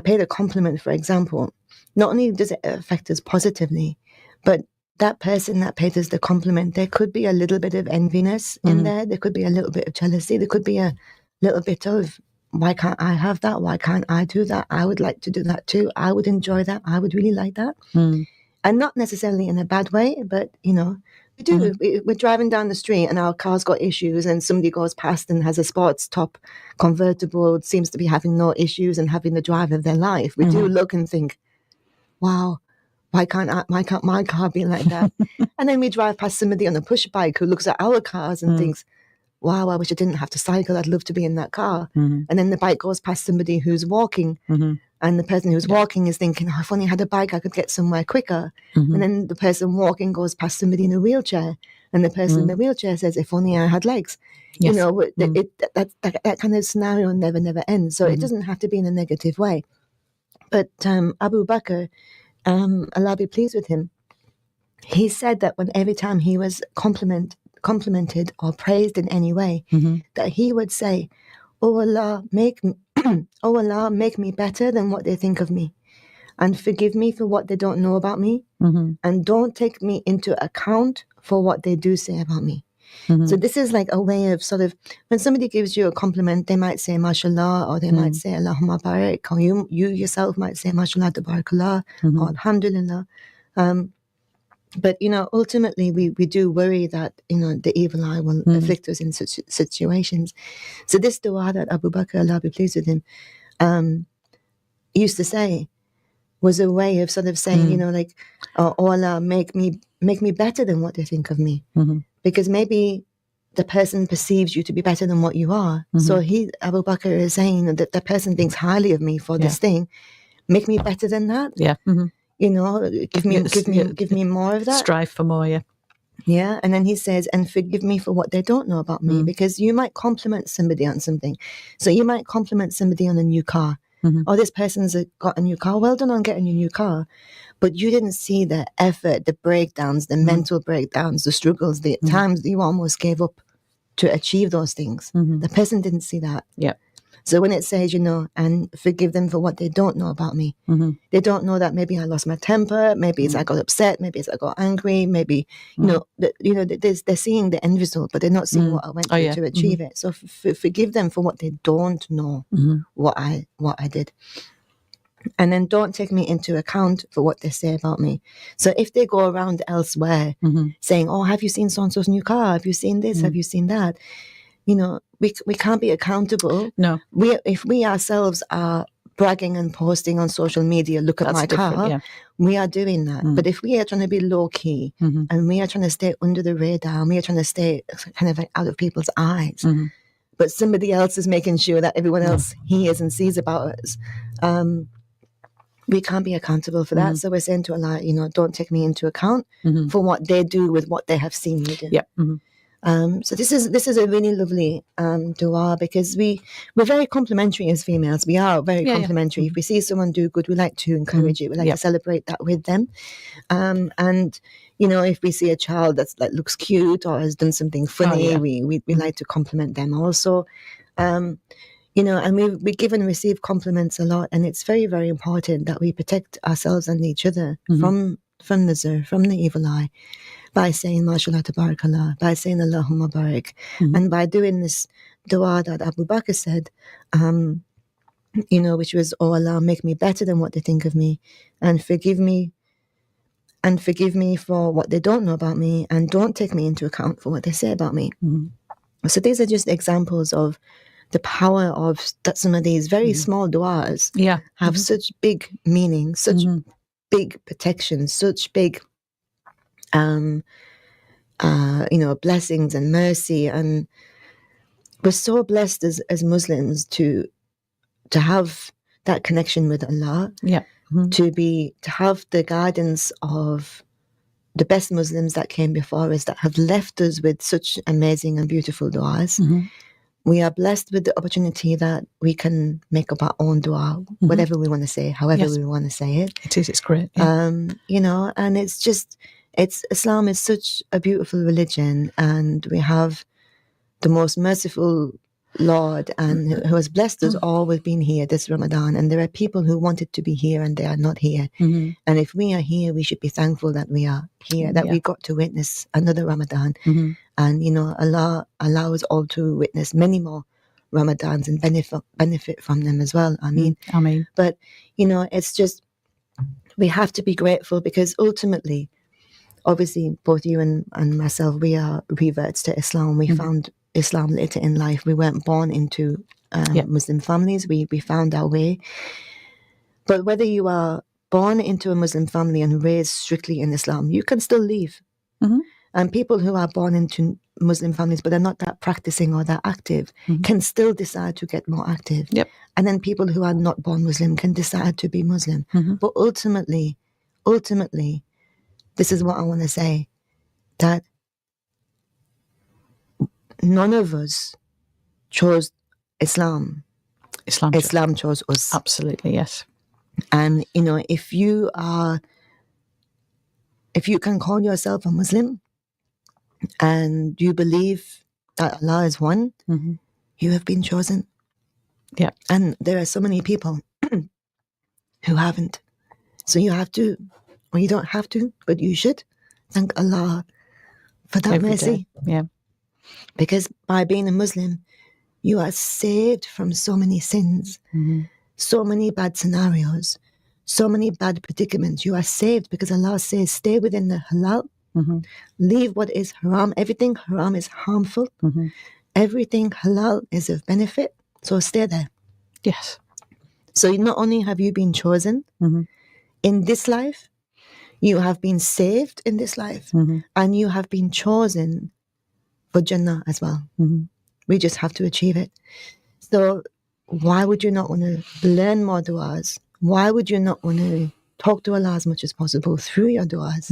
paid a compliment, for example, not only does it affect us positively, but that person that paid us the compliment, there could be a little bit of enviness in there. There could be a little bit of jealousy. There could be a little bit of, why can't I have that? Why can't I do that? I would like to do that too. I would enjoy that. I would really like that. And not necessarily in a bad way, but, you know, we do. We're driving down the street and our car's got issues, and somebody goes past and has a sports top convertible, seems to be having no issues and having the drive of their life. We do look and think, wow, why can't my car be like that? And then we drive past somebody on a push bike who looks at our cars and thinks, wow, I wish I didn't have to cycle. I'd love to be in that car. And then the bike goes past somebody who's walking, and the person who's walking is thinking, oh, if only I had a bike, I could get somewhere quicker. And then the person walking goes past somebody in a wheelchair, and the person in the wheelchair says, if only I had legs. Yes. You know, that kind of scenario never ends. So it doesn't have to be in a negative way. But Abu Bakr, Allah be pleased with him, he said that every time he was complimented or praised in any way, that he would say, oh Allah, make me better than what they think of me, and forgive me for what they don't know about me, and don't take me into account for what they do say about me. So this is like a way of sort of, when somebody gives you a compliment, they might say mashallah, or they might say Allahumma barik, or you yourself might say mashallah tabarakallah, or alhamdulillah. But, ultimately we do worry that, the evil eye will afflict us in such situations. So this dua that Abu Bakr, Allah be pleased with him, used to say was a way of sort of saying, oh Allah, make me better than what they think of me. Because maybe the person perceives you to be better than what you are. So Abu Bakr is saying that the person thinks highly of me for this thing. Make me better than that. Yeah. Give me more of that. Strive for more, yeah. Yeah, and then he says, and forgive me for what they don't know about me, because you might compliment somebody on something. So you might compliment somebody on a new car. Oh, this person's got a new car. Well done on getting your new car. But you didn't see the effort, the breakdowns, the mental breakdowns, the struggles, the times that you almost gave up to achieve those things. The person didn't see that. Yeah. So when it says, and forgive them for what they don't know about me, they don't know that maybe I lost my temper, maybe it's I got upset, maybe it's I got angry, maybe, they're seeing the end result, but they're not seeing what I went through to achieve it. So forgive them for what they don't know, what I did. And then don't take me into account for what they say about me. So if they go around elsewhere saying, oh, have you seen so-and-so's new car? Have you seen this? Have you seen that? We can't be accountable. No. If we ourselves are bragging and posting on social media, look at my car, we are doing that. But if we are trying to be low-key and we are trying to stay under the radar, and we are trying to stay kind of like out of people's eyes, but somebody else is making sure that everyone else hears and sees about us, we can't be accountable for that. So we're saying to Allah, don't take me into account for what they do with what they have seen me do. Yeah. So this is a really lovely dua, because we're very complimentary as females. We are very complimentary. If we see someone do good, we like to encourage it. We like to celebrate that with them. And if we see a child that looks cute or has done something funny, we like to compliment them also. And we give and receive compliments a lot, and it's very, very important that we protect ourselves and each other from nazar, from the evil eye, by saying mashallah tabarakallah, by saying Allahumma barik, and by doing this dua that Abu Bakr said, which was, oh Allah, make me better than what they think of me, and forgive me for what they don't know about me, and don't take me into account for what they say about me. So these are just examples of the power of that some of these very small duas have such big meaning, such big protection, such big blessings and mercy. And we're so blessed as Muslims to have that connection with Allah, to have the guidance of the best Muslims that came before us, that have left us with such amazing and beautiful duas. We are blessed with the opportunity that we can make up our own dua, whatever we want to say, however we want to say it. It is, it's great. And Islam is such a beautiful religion, and we have the most merciful Lord, and who has blessed us all with being here this Ramadan. And there are people who wanted to be here and they are not here. And if we are here, we should be thankful that we are here, that we got to witness another Ramadan. And Allah allow us all to witness many more Ramadans and benefit from them as well. Ameen. But it's just, we have to be grateful, because ultimately, obviously both you and myself, we are reverts to Islam. We found Islam later in life. We weren't born into Muslim families. We found our way. But whether you are born into a Muslim family and raised strictly in Islam, you can still leave. And people who are born into Muslim families but are not that practicing or that active can still decide to get more active. And then people who are not born Muslim can decide to be Muslim. But ultimately, this is what I want to say, that none of us chose Islam. Islam chose us. Absolutely, yes. And, if you can call yourself a Muslim and you believe that Allah is one, you have been chosen. Yeah. And there are so many people who haven't. So you have to, or you don't have to, but you should thank Allah for that Every mercy. day. Yeah. Because by being a Muslim, you are saved from so many sins, so many bad scenarios, so many bad predicaments. You are saved because Allah says, stay within the halal, leave what is haram. Everything haram is harmful. Everything halal is of benefit. So stay there. Yes. So not only have you been chosen in this life, you have been saved in this life, and you have been chosen for Jannah as well. We just have to achieve it. So why would you not want to learn more du'as? Why would you not want to talk to Allah as much as possible through your du'as?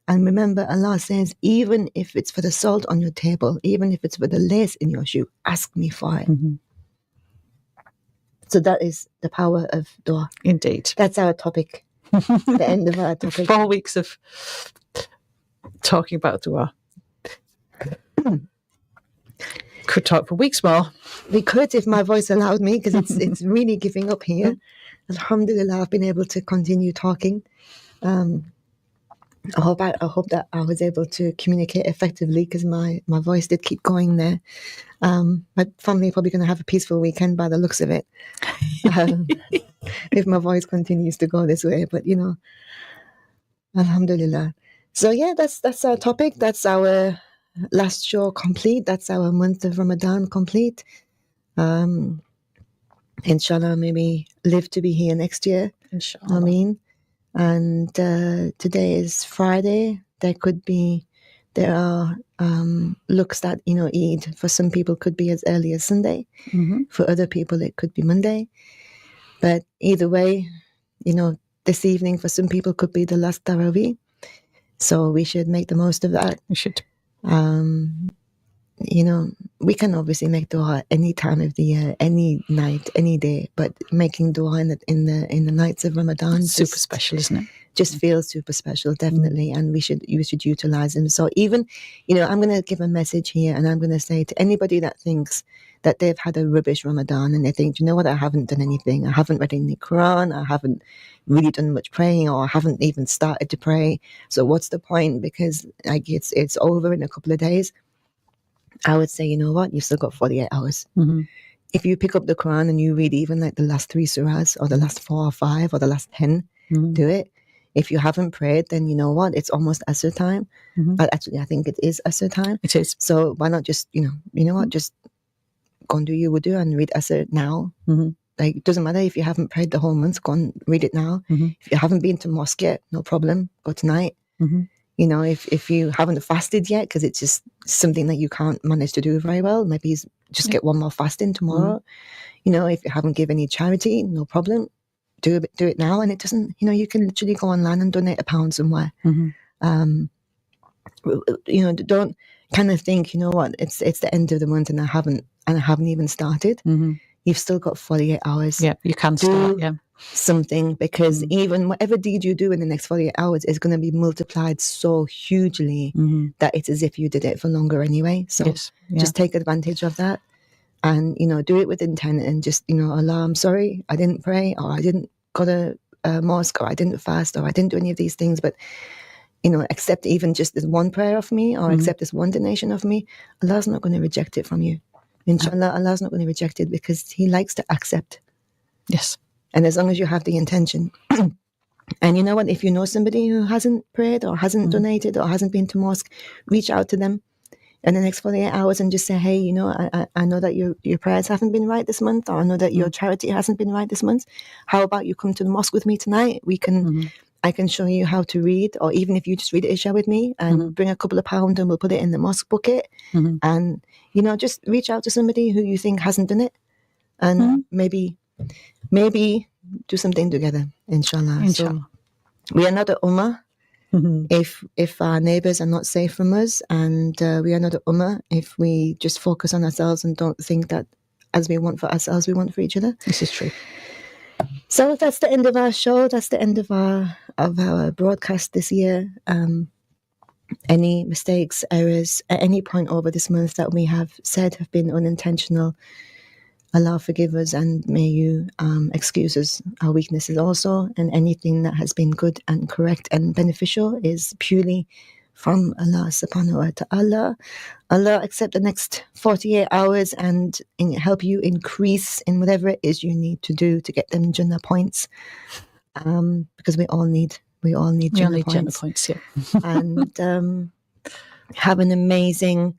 And remember, Allah says, even if it's for the salt on your table, even if it's for the lace in your shoe, ask me for it. So that is the power of dua. Indeed. That's our topic. The end of our topic. 4 weeks of talking about dua. Could talk for weeks more. We could if my voice allowed me, because it's really giving up here. Alhamdulillah, I've been able to continue talking. I hope that I was able to communicate effectively, because my voice did keep going there. My family are probably going to have a peaceful weekend by the looks of it, if my voice continues to go this way. But alhamdulillah. So yeah, that's our topic. That's our last show complete. That's our month of Ramadan complete. Inshallah, maybe live to be here next year. Inshallah. Ameen. And today is Friday. There are looks that Eid for some people could be as early as Sunday. For other people it could be Monday. But either way, this evening for some people could be the last Taraweeh. So we should make the most of that. We should. We can obviously make dua any time of the year, any night, any day. But making dua in the nights of Ramadan, super special, isn't it? Just feels super special, definitely. And we should utilize them. So even, I'm going to give a message here, and I'm going to say to anybody that thinks that they've had a rubbish Ramadan and they think, you know what, I haven't done anything. I haven't read any Quran. I haven't really done much praying, or I haven't even started to pray. So what's the point? Because it's over in a couple of days. I would say, you know what, you've still got 48 hours. If you pick up the Quran and you read even like the last 3 surahs, or the last 4 or 5, or the last 10, do it. If you haven't prayed, then you know what, it's almost Asr time. But actually, I think it is Asr time. It is. So why not just, you know what, just go and do your wudu and read Asr now. Like, it doesn't matter if you haven't prayed the whole month, go and read it now. If you haven't been to mosque yet, no problem, go tonight. If you haven't fasted yet, because it's just something that you can't manage to do very well, maybe just get one more fasting tomorrow. If you haven't given any charity, no problem, do it now. And it doesn't, you can literally go online and donate £1 somewhere. Don't kind of think, you know what, it's the end of the month and I haven't even started. You've still got 48 hours. Yeah, you can start. Yeah. Something, because even whatever deed you do in the next 48 hours is going to be multiplied so hugely that it's as if you did it for longer anyway. So just take advantage of that, and do it with intent, and just Allah, I'm sorry I didn't pray, or I didn't go to a mosque, or I didn't fast, or I didn't do any of these things, but accept even just this one prayer of me, or accept this one donation of me. Allah's not going to reject it from you. Inshallah, Allah's not going to reject it, because He likes to accept. Yes. And as long as you have the intention. And you know what? If you know somebody who hasn't prayed, or hasn't donated, or hasn't been to mosque, reach out to them in the next 48 hours and just say, hey, I know that your prayers haven't been right this month, or I know that your charity hasn't been right this month. How about you come to the mosque with me tonight? I can show you how to read, or even if you just read Isha with me and bring a couple of pounds and we'll put it in the mosque bucket. And, just reach out to somebody who you think hasn't done it, and maybe do something together, inshallah. So we are not a ummah if our neighbours are not safe from us, and we are not a ummah if we just focus on ourselves and don't think that as we want for ourselves, we want for each other. This is true. So that's the end of our show. That's the end of our broadcast this year. Any mistakes, errors at any point over this month that we have said have been unintentional, Allah forgive us, and may you excuse us our weaknesses also. And anything that has been good and correct and beneficial is purely from Allah subhanahu wa ta'ala. Allah accept the next 48 hours and help you increase in whatever it is you need to do to get them Jannah points. because we all need Jannah points. Yeah. And have an amazing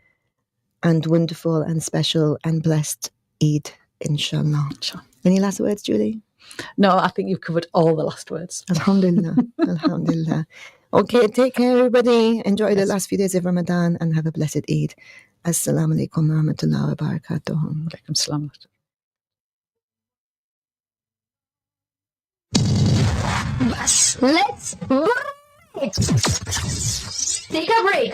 and wonderful and special and blessed Eid, inshallah. Any last words, Julie? No, I think you've covered all the last words. Alhamdulillah. Alhamdulillah. Okay, take care, everybody. Enjoy the last few days of Ramadan and have a blessed Eid. Assalamu alaikum wa rahmatullahi wa barakatuh. Alaikum salam. Let's take a break.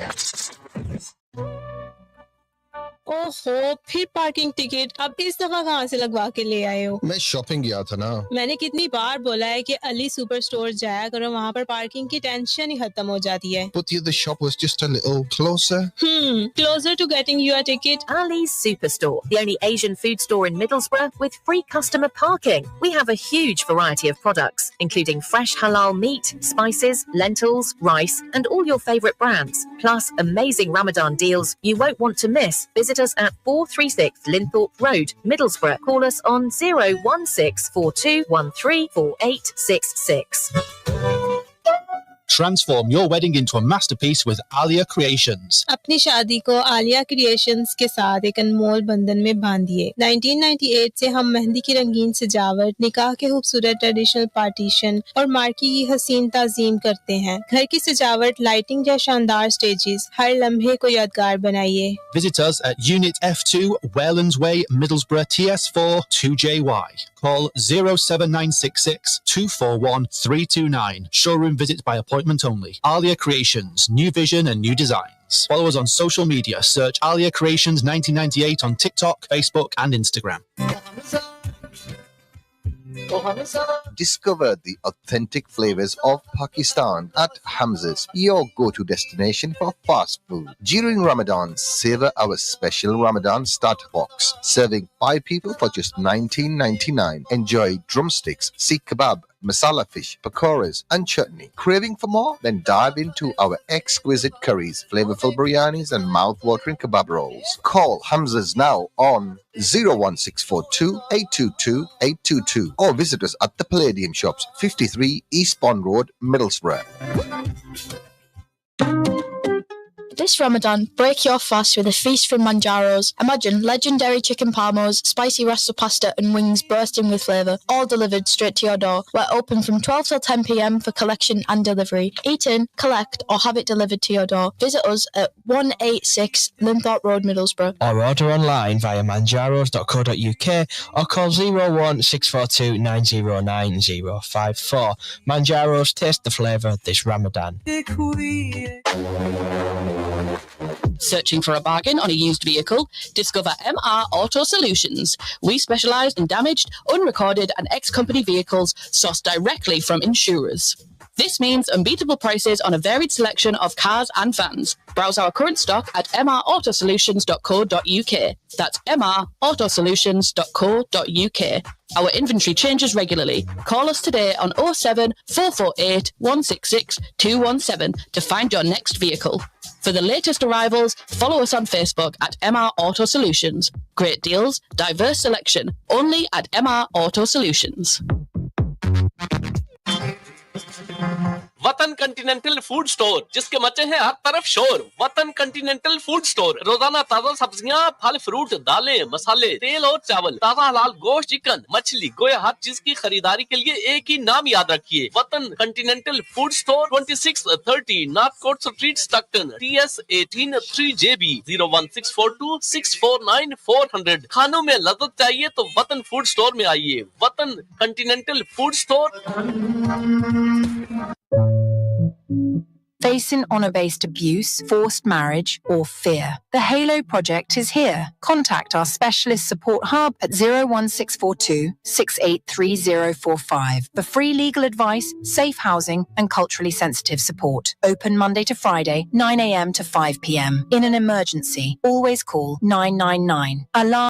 ओहो, फिर parking ticket अब इस दफा कहाँ से लगवा के ले आए हो? मैं शॉपिंग गया था ना। मैंने कितनी बार बोला है कि अली सुपर स्टोर जाया करो, वहाँ पर पार्किंग की टेंशन ही खत्म हो जाती है। But the other shop was just a little closer. Closer to getting your ticket. Ali's Superstore, the only Asian food store in Middlesbrough with free customer parking. We have a huge variety of products, including fresh halal meat, spices, lentils, rice, and all your favourite brands. Plus, amazing Ramadan deals you won't want to miss. Visit us at 436 Linthorpe Road, Middlesbrough. Call us on 01642134866. Transform your wedding into a masterpiece with Alia Creations. अपनी शादी को Alia creations के साथ एक अनमोल बंधन में बांधिए। 1998 से हम मेहंदी की रंगीन सजावट, निकाह के खूबसूरत ट्रेडिशनल पार्टीशन और मार्की की हसीन ताज़ीम करते हैं। घर की सजावट, लाइटिंग या शानदार स्टेजेस, हर लम्हे को यादगार बनाइए। Visit us at Unit F2, Waylands Way, Middlesbrough, TS4 2JY. Call 07966 241 329. Showroom visit by appointment only. Alia Creations, new vision and new designs. Follow us on social media. Search Alia Creations 1998 on TikTok, Facebook and Instagram. Discover the authentic flavors of Pakistan at Hamza's, your go-to destination for fast food. During Ramadan, savor our special Ramadan starter box, serving 5 people for just $19.99. Enjoy drumsticks, seekh kebab, masala fish, pakoras and chutney. Craving for more? Then dive into our exquisite curries, flavorful biryanis and mouth-watering kebab rolls. Call Hamza's now on 01642 822 822 or visit us at the Palladium Shops, 53 East Bond Road, Middlesbrough. This Ramadan, break your fast with a feast from Manjaro's. Imagine legendary chicken palmos, spicy rasta pasta and wings bursting with flavour, all delivered straight to your door. We're open from 12 till 10 p.m. for collection and delivery. Eat in, collect or have it delivered to your door. Visit us at 186 Linthorpe Road, Middlesbrough. Or order online via manjaros.co.uk or call 01642 909 054. Manjaro's, taste the flavour this Ramadan. Searching for a bargain on a used vehicle? Discover MR Auto Solutions. We specialise in damaged, unrecorded and ex-company vehicles sourced directly from insurers. This means unbeatable prices on a varied selection of cars and vans. Browse our current stock at mrautosolutions.co.uk. That's mrautosolutions.co.uk. Our inventory changes regularly. Call us today on 07 448 166 217 to find your next vehicle. For the latest arrivals, follow us on Facebook at MR Auto Solutions. Great deals, diverse selection, only at MR Auto Solutions. वतन Continental food store, जिसके मचे हैं हर तरफ शोर। वतन Continental food store रोजाना ताजा सब्जियां, फल फ्रूट, दालें, मसाले, तेल और चावल, ताजा हलाल गोश्त, चिकन, मछली, गोया, हर चीज की खरीदारी के लिए एक ही नाम याद रखिए, वतन Continental food store, 2630 north court street, Stockton, TS18 3JB, 01642 649 400। खानों में लज्जत चाहिए तो वतन फूड स्टोर में आइए। वतन Continental food store. Facing honour-based abuse, forced marriage or fear? The Halo Project is here. Contact our specialist support hub at 01642 683045 for free legal advice, safe housing and culturally sensitive support. Open Monday to Friday, 9 a.m. to 5 p.m. In an emergency, always call 999. Alarm